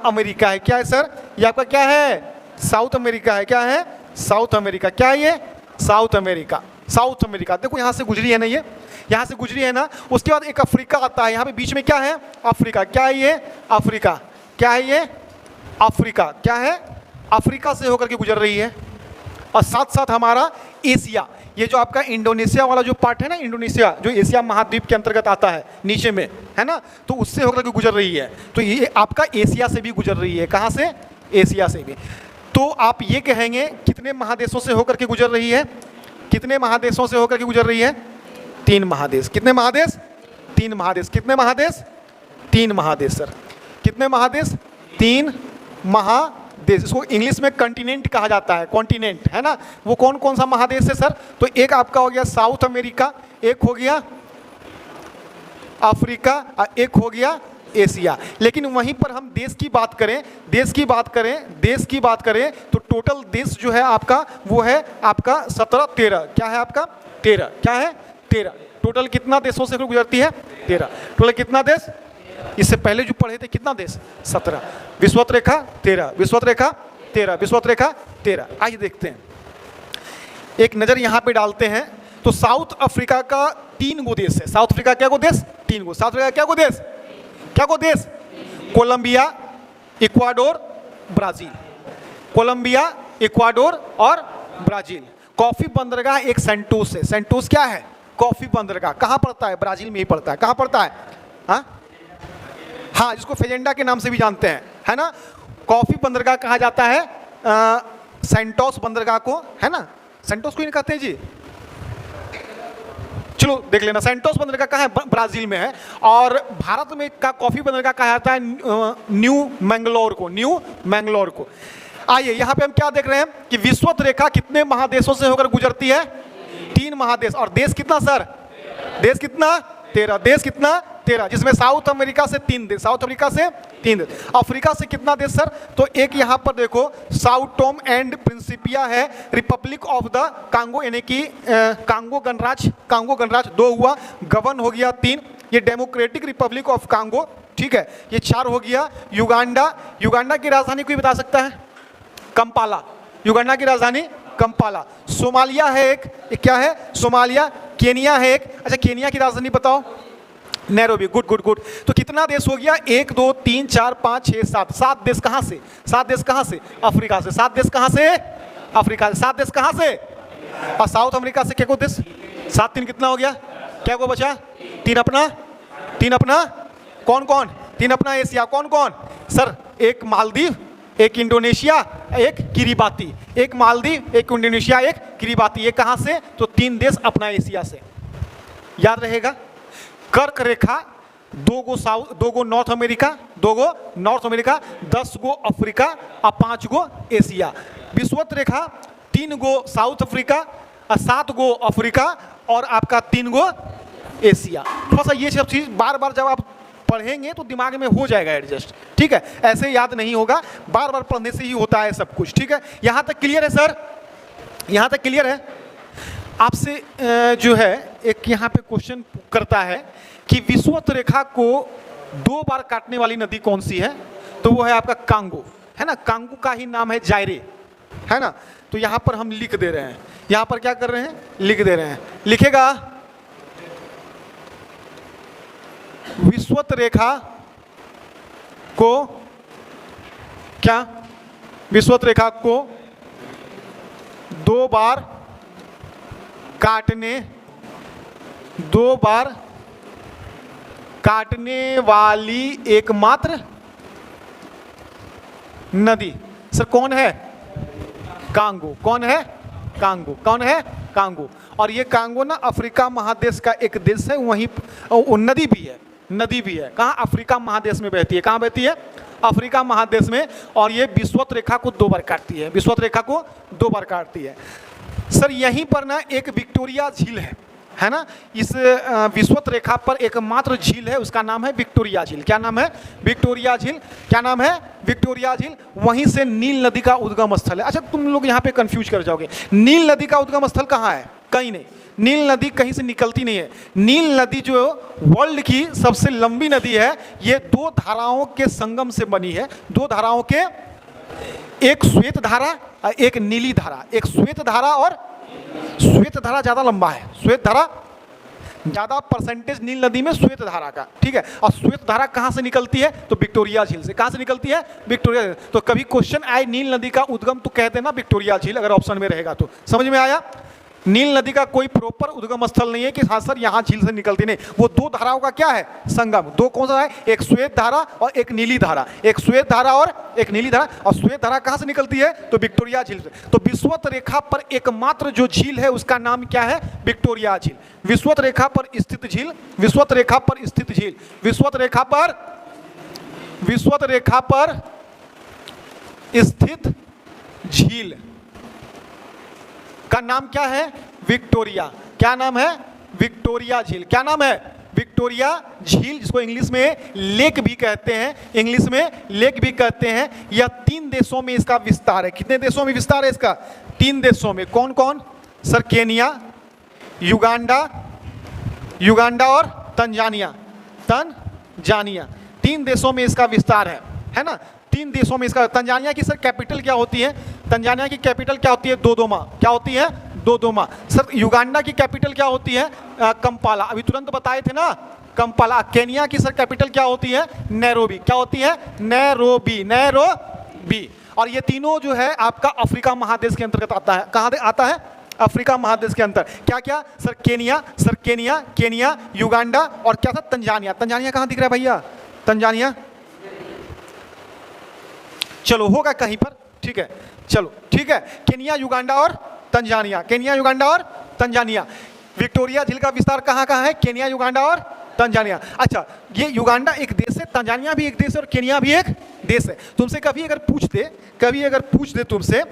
अमेरिका है। क्या है सर, ये आपका क्या है, साउथ अमेरिका है। क्या है, साउथ अमेरिका। क्या है ये, साउथ अमेरिका, साउथ अमेरिका। देखो यहाँ से गुजरी है ना, ये यहाँ से गुजरी है ना। उसके बाद एक अफ्रीका आता है, यहाँ पे बीच में क्या है, अफ्रीका। क्या है ये, अफ्रीका। क्या है ये, अफ्रीका। क्या है, अफ्रीका से होकर के गुजर रही है। और साथ साथ हमारा एशिया, ये जो आपका इंडोनेशिया वाला जो पार्ट है ना, इंडोनेशिया जो एशिया महाद्वीप के अंतर्गत आता है नीचे में, है ना, तो उससे होकर के गुजर रही है। तो ये आपका एशिया से भी गुजर रही है। कहाँ से, एशिया से भी। तो आप ये कहेंगे कितने महादेशों से होकर के गुजर रही है, कितने महादेशों से होकर के गुजर रही है, 3 महादेश। कितने महादेश, 3 महादेश। कितने महादेश, 3 महादेश सर। कितने महादेश, 3 महादेश। इसको इंग्लिश में कॉन्टिनेंट कहा जाता है, कॉन्टिनेंट, है ना। वो कौन कौन सा महादेश है सर, तो एक आपका हो गया साउथ अमेरिका, एक हो गया अफ्रीका और एक हो गया एशिया। लेकिन वहीं पर हम देश की बात करें, देश की बात करें तो टोटल देश जो है आपका वो है आपका 17-13। क्या है आपका, 13। क्या है, 13। टोटल कितना देशों से गुजरती है? 13। टोटल कितना देश? इससे पहले जो पढ़े थे कितना देश? 17। विषुवत रेखा 13, विषुवत रेखा 13, विषुवत रेखा 13। आइए देखते हैं, एक नजर यहाँ पे डालते हैं। तो साउथ अफ्रीका का 3 गो देश है। साउथ अफ्रीका क्या गो देश? 3 गो। साउथ अफ्रीका क्या गो देश? क्या गो देश? Colombia, Ecuador, Brazil. Colombia, Ecuador और ब्राजील। कॉफी बंदरगाह एक सेंटोस है। सेंटोस क्या है? कॉफी बंदरगाह। कहाँ पड़ता है? ब्राजील में ही पड़ता है। कहाँ पड़ता है? हाँ, जिसको फेजेंडा के नाम से भी जानते हैं, है ना। कॉफी बंदरगाह कहा जाता है सेंटोस बंदरगाह को, है ना। सेंटोस को ही कहते हैं जी, चलो देख लेना। सेंटोस बंदरगाह कहाँ है? ब्राजील में है। और भारत में का कॉफी बंदरगाह कहा जाता है न्यू मैंगलोर को, न्यू मैंगलोर को। आइए यहाँ पे हम क्या देख रहे हैं कि विषुवत रेखा कितने महादेशों से होकर गुजरती है? 3 महादेश। और देश कितना सर? देश कितना? 13। देश कितना? 13, जिसमें साउथ अमेरिका से 3 देश। साउथ अफ्रीका से 3 देश। अफ्रीका से कितना देश सर? तो एक यहाँ पर देखो, साउथ टोम एंड प्रिंसिपिया है, रिपब्लिक ऑफ द कांगो यानी कि कांगो गणराज्य, कांगो गणराज्य 2 हुआ, गबन हो गया 3, ये डेमोक्रेटिक रिपब्लिक ऑफ कांगो, ठीक है, ये 4 हो गया। युगांडा, युगांडा की राजधानी कोई बता सकता है? कंपाला। युगांडा की राजधानी कंपाला। सोमालिया है एक क्या है? सोमालिया। केनिया है एक। अच्छा, केनिया की राजधानी बताओ? नैरोबी। Good good good. तो कितना देश हो गया? 1 2 3 4 5 6 7। 7 देश कहाँ से? 7 देश कहाँ से? अफ्रीका से। 7 देश कहाँ से? अफ्रीका से। 7 देश कहाँ से? और साउथ अमेरिका से क्या को देश? 7 3 कितना हो गया? क्या को बचा? 3 अपना। 3 अपना कौन कौन? 3 अपना एशिया। कौन कौन सर? एक मालदीव, एक इंडोनेशिया, एक किरिबाती। एक मालदीव, एक इंडोनेशिया, एक किरिबाती। ये कहाँ से? तो 3 देश अपना एशिया से। याद रहेगा। कर्क रेखा 2 गो साउथ, 2 गो नॉर्थ अमेरिका, 2 गो नॉर्थ अमेरिका, 10 गो अफ्रीका और 5 गो एशिया। विषुवत रेखा 3 गो साउथ अफ्रीका और 7 गो अफ्रीका और आपका 3 गो एशिया। थोड़ा सा ये सब चीज़ बार बार जब आप पढ़ेंगे तो दिमाग में हो जाएगा एडजस्ट, ठीक है। ऐसे याद नहीं होगा, बार बार पढ़ने से ही होता है सब कुछ, ठीक है। यहाँ तक क्लियर है सर? यहाँ तक क्लियर है? आपसे जो है एक यहाँ पे क्वेश्चन करता है कि विषुवत रेखा को 2 बार काटने वाली नदी कौन सी है? तो वो है आपका कांगो, है ना। कांगो का ही नाम है जायरे, है ना। तो यहाँ पर हम लिख दे रहे हैं, यहाँ पर क्या कर रहे हैं? लिख दे रहे हैं। लिखेगा विषुवत रेखा को क्या? विषुवत रेखा को 2 बार काटने, 2 बार काटने वाली एकमात्र नदी सर कौन है? कांगो। कौन है? कांगो। कौन है? कांगो। और ये कांगो ना अफ्रीका महादेश का एक देश है, वहीं नदी भी है, नदी भी है। कहाँ? अफ्रीका महादेश में बहती है। कहाँ बहती है? अफ्रीका महादेश में। और ये विषुवत रेखा को 2 बार काटती है, विषुवत रेखा को 2 बार काटती है। सर यहीं पर ना एक विक्टोरिया झील है ना। इस विषुवत रेखा पर एकमात्र झील है, उसका नाम है विक्टोरिया झील। क्या नाम है? विक्टोरिया झील। क्या नाम है? विक्टोरिया झील। वहीं से नील नदी का उद्गम स्थल है। अच्छा, तुम लोग यहाँ पे कंफ्यूज कर जाओगे, नील नदी का उद्गम स्थल कहाँ है? कहीं नहीं, नील नदी कहीं से निकलती नहीं है। नील नदी जो वर्ल्ड की सबसे लंबी नदी है, ये 2 धाराओं के संगम से बनी है। 2 धाराओं के, एक श्वेत धारा और एक नीली धारा। एक श्वेत धारा, और श्वेत धारा ज्यादा लंबा है, श्वेत धारा ज्यादा परसेंटेज नील नदी में श्वेत धारा का, ठीक है। और श्वेत धारा कहाँ से निकलती है? तो विक्टोरिया झील से। कहाँ से निकलती है? विक्टोरिया झील। तो कभी क्वेश्चन आए नील नदी का उद्गम तो कह देना विक्टोरिया झील, अगर ऑप्शन में रहेगा तो। समझ में आया? नील नदी का कोई प्रॉपर उद्गम स्थल नहीं है कि हाँ सर यहाँ झील से निकलती, नहीं। वो 2 धाराओं का क्या है? संगम। 2 कौन सा है? एक श्वेत धारा और एक नीली धारा। एक श्वेत धारा और एक नीली धारा। और श्वेत धारा कहाँ से निकलती है? तो विक्टोरिया झील से। तो विषुवत रेखा पर एकमात्र जो झील है उसका नाम क्या है? विक्टोरिया झील। विषुवत रेखा पर स्थित झील, विषुवत रेखा पर स्थित झील, विषुवत रेखा पर, विषुवत रेखा पर स्थित झील का नाम क्या है? विक्टोरिया। क्या नाम है? विक्टोरिया झील। क्या नाम है? विक्टोरिया झील, जिसको इंग्लिश में लेक भी कहते हैं, इंग्लिश में लेक भी कहते हैं। यह 3 देशों में इसका विस्तार है। कितने देशों में विस्तार है इसका? 3 देशों में। कौन कौन सर? केनिया, युगांडा युगांडा और तंजानिया। तंजानिया 3 देशों में इसका विस्तार है ना। 3 देशों में इसका। तंजानिया की सर कैपिटल क्या होती है? तंजानिया की कैपिटल क्या होती है? दोदोमा। क्या होती है? दोदोमा। सर युगांडा की कैपिटल क्या होती है? कंपाला। अभी तुरंत बताए थे ना, कंपाला। केनिया की सर कैपिटल क्या होती है? नैरोबी। क्या होती है? नैरोबी। नैरोबी। और ये तीनों जो है आपका अफ्रीका महादेश के अंतर्गत आता है। कहाँ आता है? अफ्रीका महादेश के अंतर। क्या क्या sir? Kenya. Sir Kenya, Uganda और क्या था? तंजानिया। तंजानिया कहाँ दिख रहा है भैया? तंजानिया चलो होगा कहीं पर, ठीक है, चलो ठीक है। केनिया, युगांडा और तंजानिया। केनिया, युगांडा और तंजानिया। विक्टोरिया झील का विस्तार कहाँ कहाँ है? केनिया, युगांडा और तंजानिया। अच्छा, ये युगांडा एक देश है, तंजानिया भी एक देश है और केनिया भी एक देश है। तुमसे कभी अगर पूछ दे तुमसे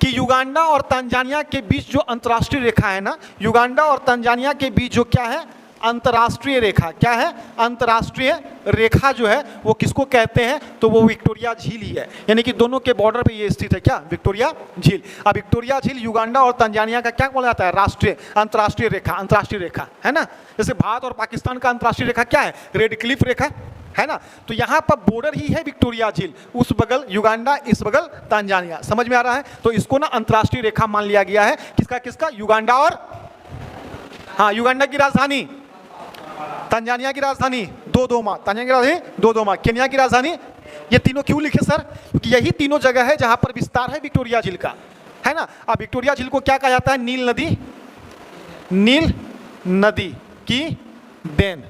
कि युगांडा और तंजानिया के बीच जो अंतर्राष्ट्रीय रेखा है ना, युगांडा और तंजानिया के बीच जो क्या है? अंतर्राष्ट्रीय रेखा। क्या है? अंतर्राष्ट्रीय रेखा जो है वो किसको कहते हैं? तो वो विक्टोरिया झील ही है। यानी कि दोनों के बॉर्डर पे ये स्थित है। क्या? विक्टोरिया झील। अब विक्टोरिया झील युगांडा और तंजानिया का क्या बोला जाता है? राष्ट्रीय अंतर्राष्ट्रीय रेखा। अंतर्राष्ट्रीय रेखा है ना। जैसे भारत और पाकिस्तान का अंतर्राष्ट्रीय रेखा क्या है? रेड क्लिफ रेखा है ना। तो यहाँ पर बॉर्डर ही है विक्टोरिया झील। उस बगल युगांडा, इस बगल तंजानिया। समझ में आ रहा है? तो इसको ना अंतर्राष्ट्रीय रेखा मान लिया गया है। किसका किसका? युगांडा और, हाँ, युगांडा की राजधानी, तंजानिया की राजधानी दोदोमा। तंजानिया की राजधानी दोदोमा। केनिया की राजधानी। ये तीनों क्यों लिखे सर? क्योंकि यही तीनों जगह है जहां पर विस्तार है विक्टोरिया झील का, है ना। अब विक्टोरिया झील को क्या कहा जाता है? नील नदी। नील नदी की देन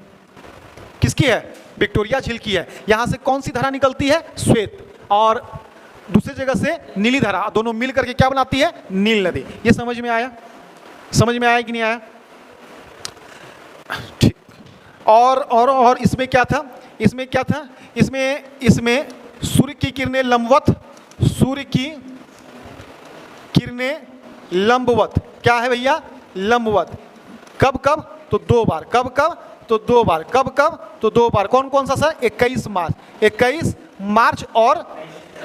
किसकी है? विक्टोरिया झील की है। यहां से कौन सी धारा निकलती है? श्वेत। और दूसरी जगह से नीली धारा। दोनों मिल करके क्या बनाती है? नील नदी। ये समझ में आया? समझ में आया कि नहीं आया? ठीक। और इसमें क्या था? इसमें सूर्य की किरणें लंबवत, सूर्य की किरणें लंबवत। क्या है भैया? लंबवत। कब कब? तो 2 बार। कब कब? तो 2 बार। कब कब? तो 2 बार। कौन कौन सा सर? 21 मार्च और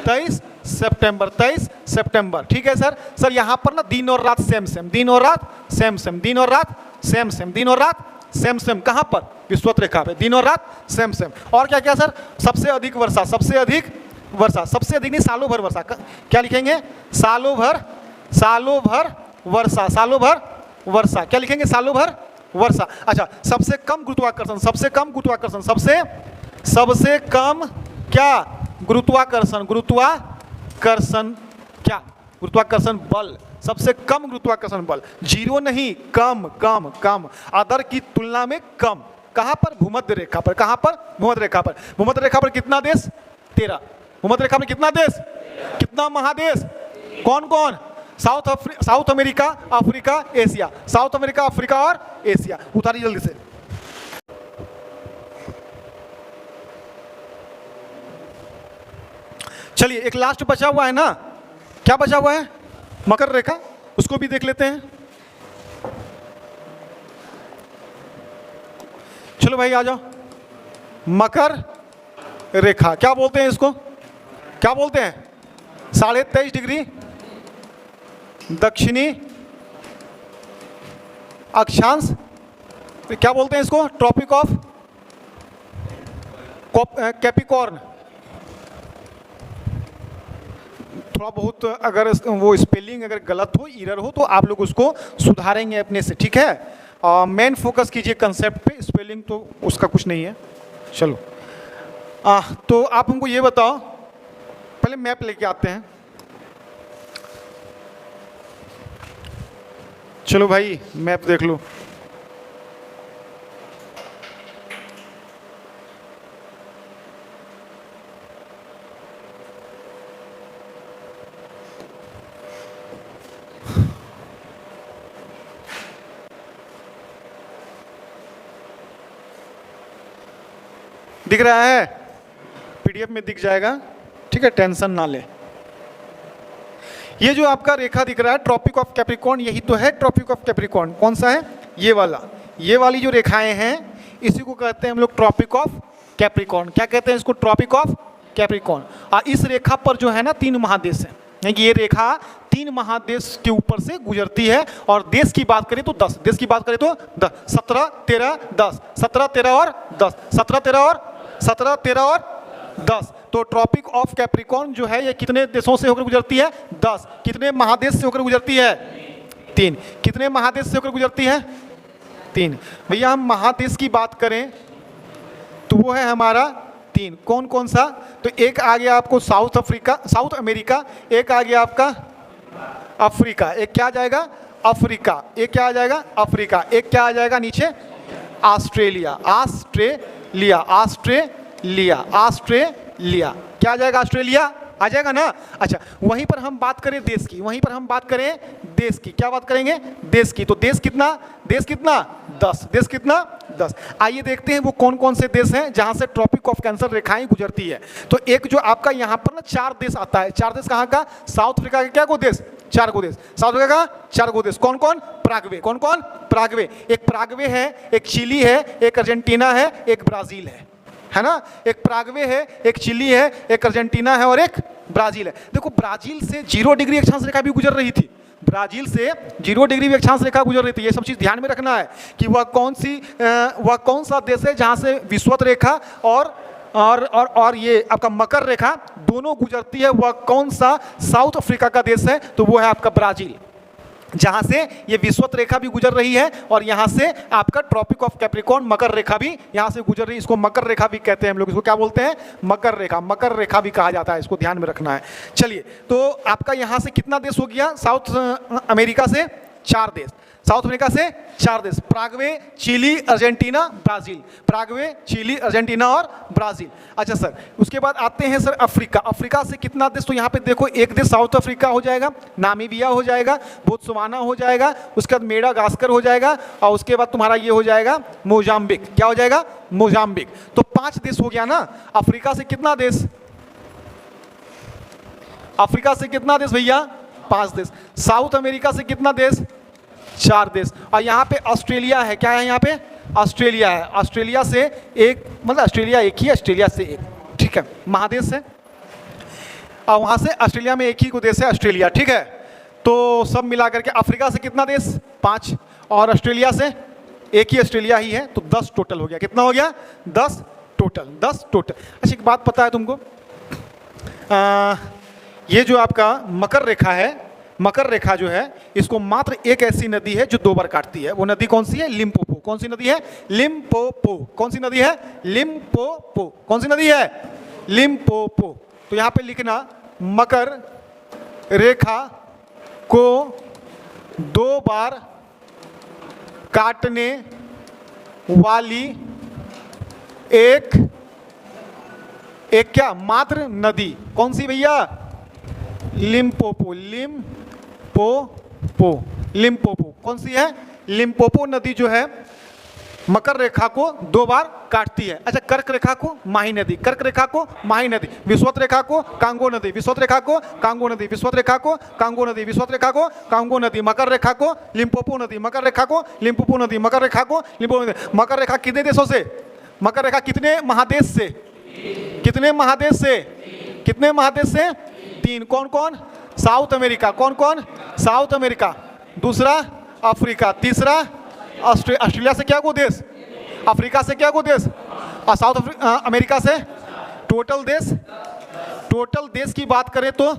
23 सितंबर। 23 सितंबर। ठीक है सर। सर यहाँ पर ना दिन और रात सेम सेम। दिन और रात सेम सेम। दिन और रात सेम सेम। दिन और रात सेम सेम। कहाँ पर? विषुवत रेखा पे। दिन और रात सेम सेम। और क्या क्या सर? सबसे अधिक वर्षा। सबसे अधिक वर्षा। सबसे अधिक नहीं, सालों भर वर्षा। क्या लिखेंगे? सालों भर वर्षा। सालों भर वर्षा। क्या लिखेंगे? सालों भर वर्षा। अच्छा, सबसे कम गुरुत्वाकर्षण। सबसे कम गुरुत्वाकर्षण। सबसे कम क्या? गुरुत्वाकर्षण। गुरुत्वाकर्षण क्या? गुरुत्वाकर्षण बल। सबसे कम गुरुत्वाकर्षण बल। 0 नहीं, कम कम कम। अदर की तुलना में कम। कहां पर? भूमध्य रेखा पर। कहां पर? भूमध्य रेखा पर। भूमध्य रेखा पर कितना देश? 13। भूमध्य रेखा में कितना देश? कितना महादेश? कौन कौन? South America, Africa, Asia. South America, Africa और एशिया। उतारिए जल्दी से। चलिए, एक लास्ट बचा हुआ है ना। क्या बचा हुआ है? मकर रेखा। उसको भी देख लेते हैं। चलो भाई आ जाओ। मकर रेखा क्या बोलते हैं इसको? क्या बोलते हैं? 23.5 डिग्री दक्षिणी अक्षांश। क्या बोलते हैं इसको? Tropic of Capricorn. थोड़ा बहुत अगर वो स्पेलिंग अगर गलत हो, एरर हो, तो आप लोग उसको सुधारेंगे अपने से, ठीक है। मेन फोकस कीजिए कंसेप्ट पे, स्पेलिंग तो उसका कुछ नहीं है। चलो तो आप हमको ये बताओ, पहले मैप लेके आते हैं। चलो भाई मैप देख लो। दिख रहा है? पीडीएफ में दिख जाएगा, ठीक है, टेंशन ना ले। ये जो आपका रेखा दिख रहा है ट्रॉपिक ऑफ कैप्रिकॉर्न, यही तो है ट्रॉपिक ऑफ कैप्रिकॉर्न। कौन सा है? ये वाला। ये वाली जो रेखाएं हैं इसी को कहते हैं हम लोग ट्रॉपिक ऑफ कैप्रिकॉर्न। क्या कहते हैं इसको? Tropic of Capricorn. और इस रेखा पर जो है ना 3 महादेश हैं। है कि ये रेखा 3 महादेश के ऊपर से गुजरती है। और देश की बात करें तो 10, देश की बात करें तो 10, 17, 13, 10, 17, 13 और 10, 17, 13 और 17, 13 और 10। तो ट्रॉपिक ऑफ कैप्रिकॉर्न जो है ये कितने देशों से होकर गुजरती है? 10। कितने महादेश से होकर गुजरती है? 3। कितने महादेश से होकर गुजरती है? 3। भैया हम महादेश की बात करें तो वो है हमारा 3। कौन कौन सा? तो एक आ गया आपको साउथ अमेरिका, एक आ गया आपका अफ्रीका, एक क्या आ जाएगा? अफ्रीका, एक क्या आ जाएगा? अफ्रीका, एक क्या आ जाएगा नीचे? ऑस्ट्रेलिया, ऑस्ट्रेलिया, क्या आ जाएगा? ऑस्ट्रेलिया आ जाएगा ना। अच्छा, वहीं पर हम बात करें देश की, वहीं पर हम बात करें देश की, क्या बात करेंगे? देश की। तो देश कितना? 10। देश कितना? 10। आइए देखते हैं वो कौन कौन से देश हैं जहां से ट्रॉपिक ऑफ कैंसर रेखाएं गुजरती है। तो एक जो आपका यहाँ पर ना 4 देश आता है। 4 देश कहाँ का? साउथ अफ्रीका का क्या को देश? 4 को देश। साउथ अफ्रीका का 4 को देश। कौन कौन? प्रागवे। कौन कौन? प्रागवे। एक प्रागवे है, एक चिली है, एक अर्जेंटीना है, एक ब्राजील है ना। एक प्रागवे है, एक चिली है, एक अर्जेंटीना है और एक ब्राजील है। देखो ब्राजील से 0 डिग्री अक्षांश रेखा भी गुजर रही थी। ब्राजील से 0 डिग्री अक्षांश रेखा गुजर रही थी। ये सब चीज ध्यान में रखना है कि वह कौन सा देश है जहां से विषुवत रेखा और ये आपका मकर रेखा दोनों गुजरती है। वह कौन सा साउथ अफ्रीका का देश है? तो वो है आपका ब्राजील, जहां से ये विषुवत रेखा भी गुजर रही है और यहां से आपका ट्रॉपिक ऑफ कैप्रिकॉर्न मकर रेखा भी यहां से गुजर रही है। इसको मकर रेखा भी कहते हैं हम लोग। इसको क्या बोलते हैं? मकर रेखा। मकर रेखा भी कहा जाता है, इसको ध्यान में रखना है। चलिए, तो आपका यहां से कितना देश हो गया? साउथ अमेरिका से 4 देश, साउथ अमेरिका से 4 देश, Paraguay, Chile, Argentina, Brazil. Paraguay, Chile, Argentina और ब्राजील। अच्छा सर, उसके बाद आते हैं सर अफ्रीका। अफ्रीका से कितना देश? तो यहाँ पे देखो एक देश साउथ अफ्रीका हो जाएगा, नामीबिया हो जाएगा, बोत्सवाना हो जाएगा, उसके बाद मेडागास्कर हो जाएगा और उसके बाद तुम्हारा ये हो जाएगा मोजाम्बिक। क्या हो जाएगा? मोजाम्बिक। तो 5 देश हो गया ना। अफ्रीका से कितना देश? अफ्रीका से कितना देश भैया? 5 देश। साउथ अमेरिका से कितना देश? 4 देश। और यहाँ पे ऑस्ट्रेलिया है। क्या है यहाँ पे? ऑस्ट्रेलिया है। ऑस्ट्रेलिया से एक, मतलब ऑस्ट्रेलिया एक ही है, ऑस्ट्रेलिया से एक, ठीक है, महादेश है। और वहाँ से ऑस्ट्रेलिया में एक ही को देश है, ऑस्ट्रेलिया, ठीक है। तो सब मिला करके अफ्रीका से कितना देश? 5। और ऑस्ट्रेलिया से एक ही ऑस्ट्रेलिया ही है, तो 10 टोटल हो गया। कितना हो गया? 10 टोटल। 10 टोटल। अच्छा एक बात पता है तुमको, ये जो आपका मकर रेखा है, मकर रेखा जो है, इसको मात्र एक ऐसी नदी है जो 2 बार काटती है। वो नदी कौन सी है? लिम्पोपो। कौन सी नदी है? लिम्पोपो। कौन सी नदी है? लिम्पोपो। कौन सी नदी है? लिम्पोपो। तो यहाँ पे लिखना, मकर रेखा को 2 बार काटने वाली एक क्या? मात्र नदी। कौन सी भैया? लिम्पोपो। लिम्पोपो कौन सी है? लिम्पोपो नदी जो है मकर रेखा को 2 बार काटती है। अच्छा, कर्क रेखा को माही नदी, कर्क रेखा को माही नदी, विषुवत रेखा को कांगो नदी, विषुवत रेखा को कांगो नदी, विषुवत रेखा को कांगो नदी, विषुवत रेखा को कांगो नदी, मकर रेखा को लिम्पोपो नदी, मकर रेखा को लिम्पोपो नदी, मकर रेखा को लिम्पोपो नदी। मकर रेखा कितने देशों से? मकर रेखा कितने महादेश से? कितने महादेश से? कितने महादेश से? 3। कौन कौन? South America. कौन कौन? South America. दूसरा अफ्रीका। तीसरा ऑस्ट्रेलिया से क्या को देश? अफ्रीका से क्या को देश? और साउथ अमेरिका से। टोटल देश की बात करें तो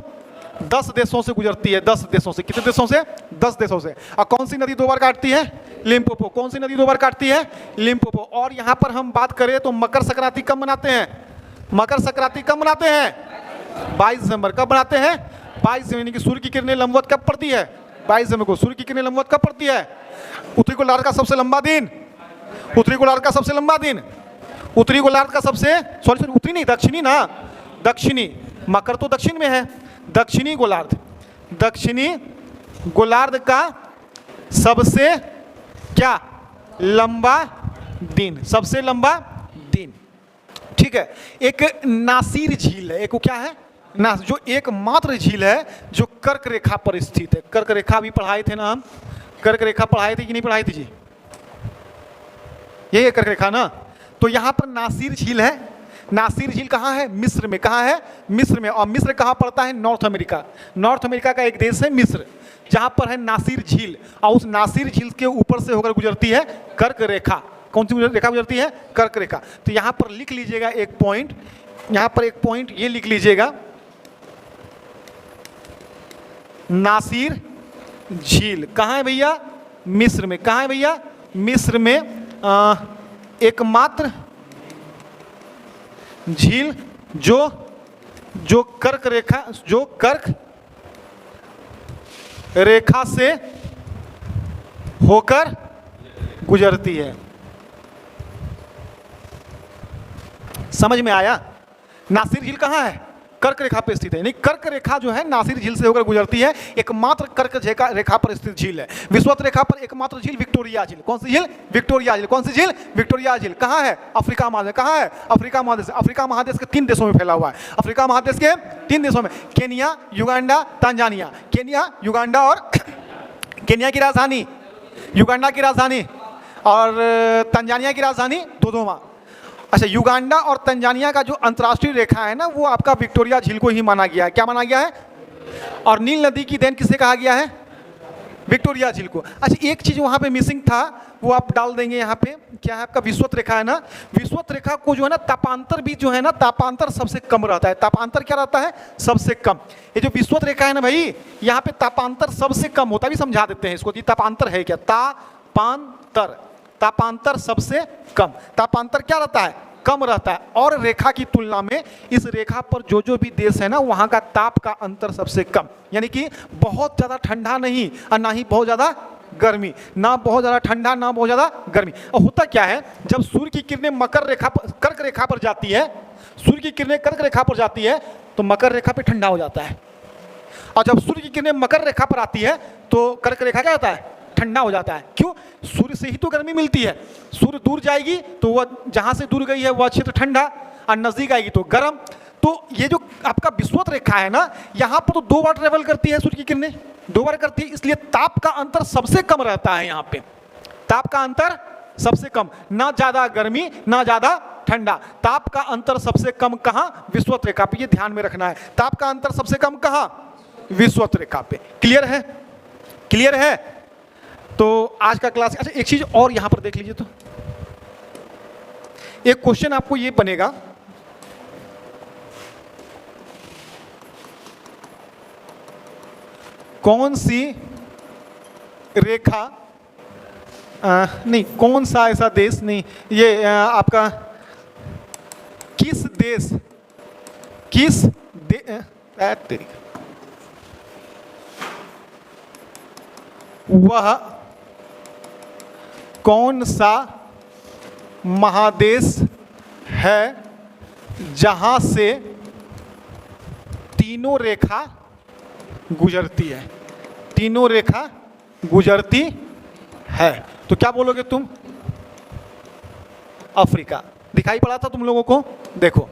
10 देशों से गुजरती है। 10 देशों से। कितने देशों से? 10 देशों से। और कौन सी नदी 2 बार काटती है? लिम्पोपो। कौन सी नदी 2 बार काटती है? लिम्पोपो। और यहाँ पर हम बात करें तो मकर संक्रांति कब मनाते हैं? मकर संक्रांति कब मनाते हैं? 22 दिसंबर। कब बनाते हैं? 22 दिसंबर की सूर्य की किरणें लंबवत कब पड़ती है? 22 दिसंबर को सूर्य की किरणें लंबवत कब पड़ती है? उत्तरी गोलार्ध का सबसे लंबा दिन। उत्तरी गोलार्ध का सबसे लंबा दिन। उत्तरी गोलार्ध का सबसे सॉरी उत्तरी नहीं, दक्षिणी ना, दक्षिणी। मकर तो दक्षिण में है। दक्षिणी गोलार्ध का सबसे क्या? लंबा दिन। सबसे लंबा दिन, ठीक है। एक नासिर झील है। एक क्या है? जो एकमात्र झील है जो कर्क रेखा पर स्थित है। कर्क रेखा भी पढ़ाए थे ना हम? कर्क रेखा पढ़ाए थे कि नहीं पढ़ाई थी जी? यही है कर्क रेखा ना। तो यहाँ पर नासिर झील है नासिर झील कहाँ है? मिस्र में। कहाँ है? मिस्र में। और मिस्र कहाँ पड़ता है? North America. नॉर्थ अमेरिका का एक देश है मिस्र, जहाँ पर है नासिर झील। और उस नासिर झील के ऊपर से होकर गुजरती है कर्क रेखा। कौन सी रेखा गुजरती है? कर्क रेखा। तो यहाँ पर लिख लीजिएगा एक पॉइंट, यहाँ पर एक पॉइंट ये लिख लीजिएगा, नासिर झील कहाँ है भैया? मिस्र में। कहाँ है भैया? मिस्र में। एकमात्र झील जो कर्क रेखा से होकर गुजरती है। समझ में आया? नासिर झील कहाँ है? कर्क रेखा पर स्थित है। यानी कर्क रेखा जो है नासिर झील से होकर गुजरती है, एकमात्र कर्क रेखा पर स्थित झील है। विषुवत रेखा पर एकमात्र झील विक्टोरिया झील। कौन सी झील? विक्टोरिया झील। कौन सी झील? विक्टोरिया झील। कहाँ है? अफ्रीका महादेश। कहाँ है? अफ्रीका महादेश। अफ्रीका महादेश के 3 देशों में फैला हुआ है। अफ्रीका महादेश के 3 देशों में, Kenya, Uganda, Tanzania. Kenya, Uganda और केनिया की राजधानी, युगांडा की राजधानी और तंजानिया की राजधानी दोदोमा। अच्छा, युगांडा और तंजानिया का जो अंतर्राष्ट्रीय रेखा है ना, वो आपका विक्टोरिया झील को ही माना गया है। क्या माना गया है? और नील नदी की देन किसे कहा गया है? विक्टोरिया झील को। अच्छा, एक चीज वहां पे मिसिंग था, वो आप डाल देंगे यहाँ पे। क्या है आपका? विषुवत रेखा है ना। विषुवत रेखा को जो है ना, तापांतर भी जो है ना, तापांतर सबसे कम रहता है। तापांतर क्या रहता है? सबसे कम। ये जो विषुवत रेखा है ना भाई, यहाँ पे तापांतर सबसे कम होता है। भी समझा देते हैं इसको कि तापांतर है क्या। तापांतर, तापांतर सबसे कम। तापांतर क्या रहता है? कम रहता है। और रेखा की तुलना में इस रेखा पर जो भी देश है ना, वहां का ताप का अंतर सबसे कम। यानी कि बहुत ज्यादा ठंडा नहीं और ना ही बहुत ज्यादा गर्मी, ना बहुत ज्यादा ठंडा ना बहुत ज्यादा गर्मी। और होता क्या है, जब सूर्य की किरणें कर्क रेखा पर जाती है, सूर्य की किरणें कर्क रेखा पर जाती है तो मकर रेखा पे ठंडा हो जाता है। और जब सूर्य की किरणें मकर रेखा पर आती है तो कर्क रेखा क्या होता है? ठंडा हो जाता है। क्यों? सूर्य से ही तो गर्मी मिलती है। सूर्य दूर जाएगी तो वह जहां से दूर गई है वह क्षेत्र ठंडा, और नजदीक आएगी तो गर्म। तो ये जो आपका विषुवत रेखा है ना, यहाँ पर तो 2 बार ट्रेवल करती है सूर्य की किरणें, 2 बार करती है, इसलिए ताप का अंतर सबसे कम रहता है। यहाँ पे ताप का अंतर सबसे कम, ना ज्यादा गर्मी ना ज्यादा ठंडा। ताप का अंतर सबसे कम कहाँ? विषुवत रेखा पे। ये ध्यान में रखना है, ताप का अंतर सबसे कम कहाँ? विषुवत रेखा पे। क्लियर है? क्लियर है? तो आज का क्लास। अच्छा, एक चीज और यहां पर देख लीजिए, तो एक क्वेश्चन आपको ये बनेगा, कौन सी रेखा नहीं, कौन सा ऐसा देश नहीं, ये आपका वह कौन सा महादेश है जहां से तीनों रेखा गुजरती है? तीनों रेखा गुजरती है। तो क्या बोलोगे तुम? अफ्रीका। दिखाई पड़ा था तुम लोगों को? देखो,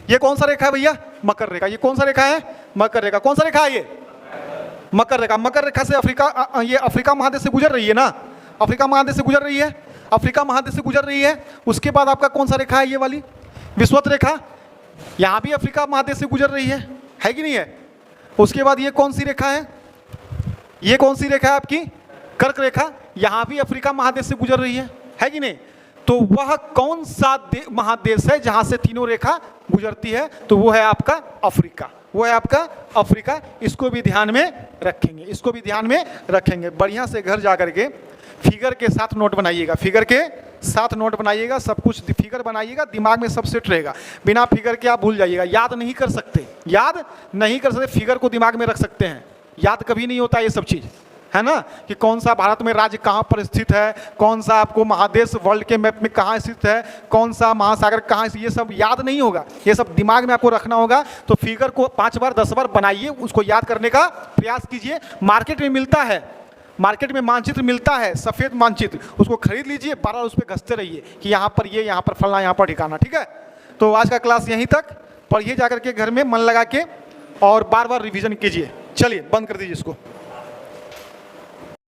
ये कौन सा रेखा है भैया? मकर रेखा। ये कौन सा रेखा है? मकर रेखा। कौन सा रेखा है ये? मकर रेखा। मकर रेखा से अफ्रीका, ये अफ्रीका महादेश से गुजर रही है ना, अफ्रीका महादेश से गुजर रही है, अफ्रीका महादेश से गुजर रही है। उसके बाद आपका कौन सा रेखा है? ये वाली विषुवत रेखा। यहाँ भी अफ्रीका महादेश से गुजर रही है कि नहीं है? उसके बाद ये कौन सी रेखा है? ये कौन सी रेखा है आपकी? कर्क रेखा। यहाँ भी अफ्रीका महादेश से गुजर रही है कि नहीं? तो वह कौन सा महादेश है जहाँ से तीनों रेखा गुजरती है? तो वो है आपका अफ्रीका, वो है आपका अफ्रीका। इसको भी ध्यान में रखेंगे, इसको भी ध्यान में रखेंगे। बढ़िया से घर जा करके फिगर के साथ नोट बनाइएगा, फिगर के साथ नोट बनाइएगा, सब कुछ फिगर बनाइएगा, दिमाग में सब सेट रहेगा। बिना फिगर के आप भूल जाइएगा, याद नहीं कर सकते, याद नहीं कर सकते। फिगर को दिमाग में रख सकते हैं, याद कभी नहीं होता ये सब चीज़, है ना। कि कौन सा भारत में राज्य कहाँ पर स्थित है, कौन सा आपको महादेश वर्ल्ड के मैप में कहाँ स्थित है, कौन सा महासागर कहाँ, ये सब याद नहीं होगा, ये सब दिमाग में आपको रखना होगा। तो फिगर को 5 बार 10 बार बनाइए, उसको याद करने का प्रयास कीजिए। मार्केट में मिलता है, मार्केट में मानचित्र मिलता है, सफ़ेद मानचित्र, उसको खरीद लीजिए, बार-बार उस पर घसते रहिए कि यहाँ पर ये, यहाँ पर फलना, यहाँ पर ठिकाना। ठीक है, तो आज का क्लास यहीं तक। पढ़िए जाकर के घर में मन लगा के और बार बार रिवीजन कीजिए। चलिए बंद कर दीजिए इसको।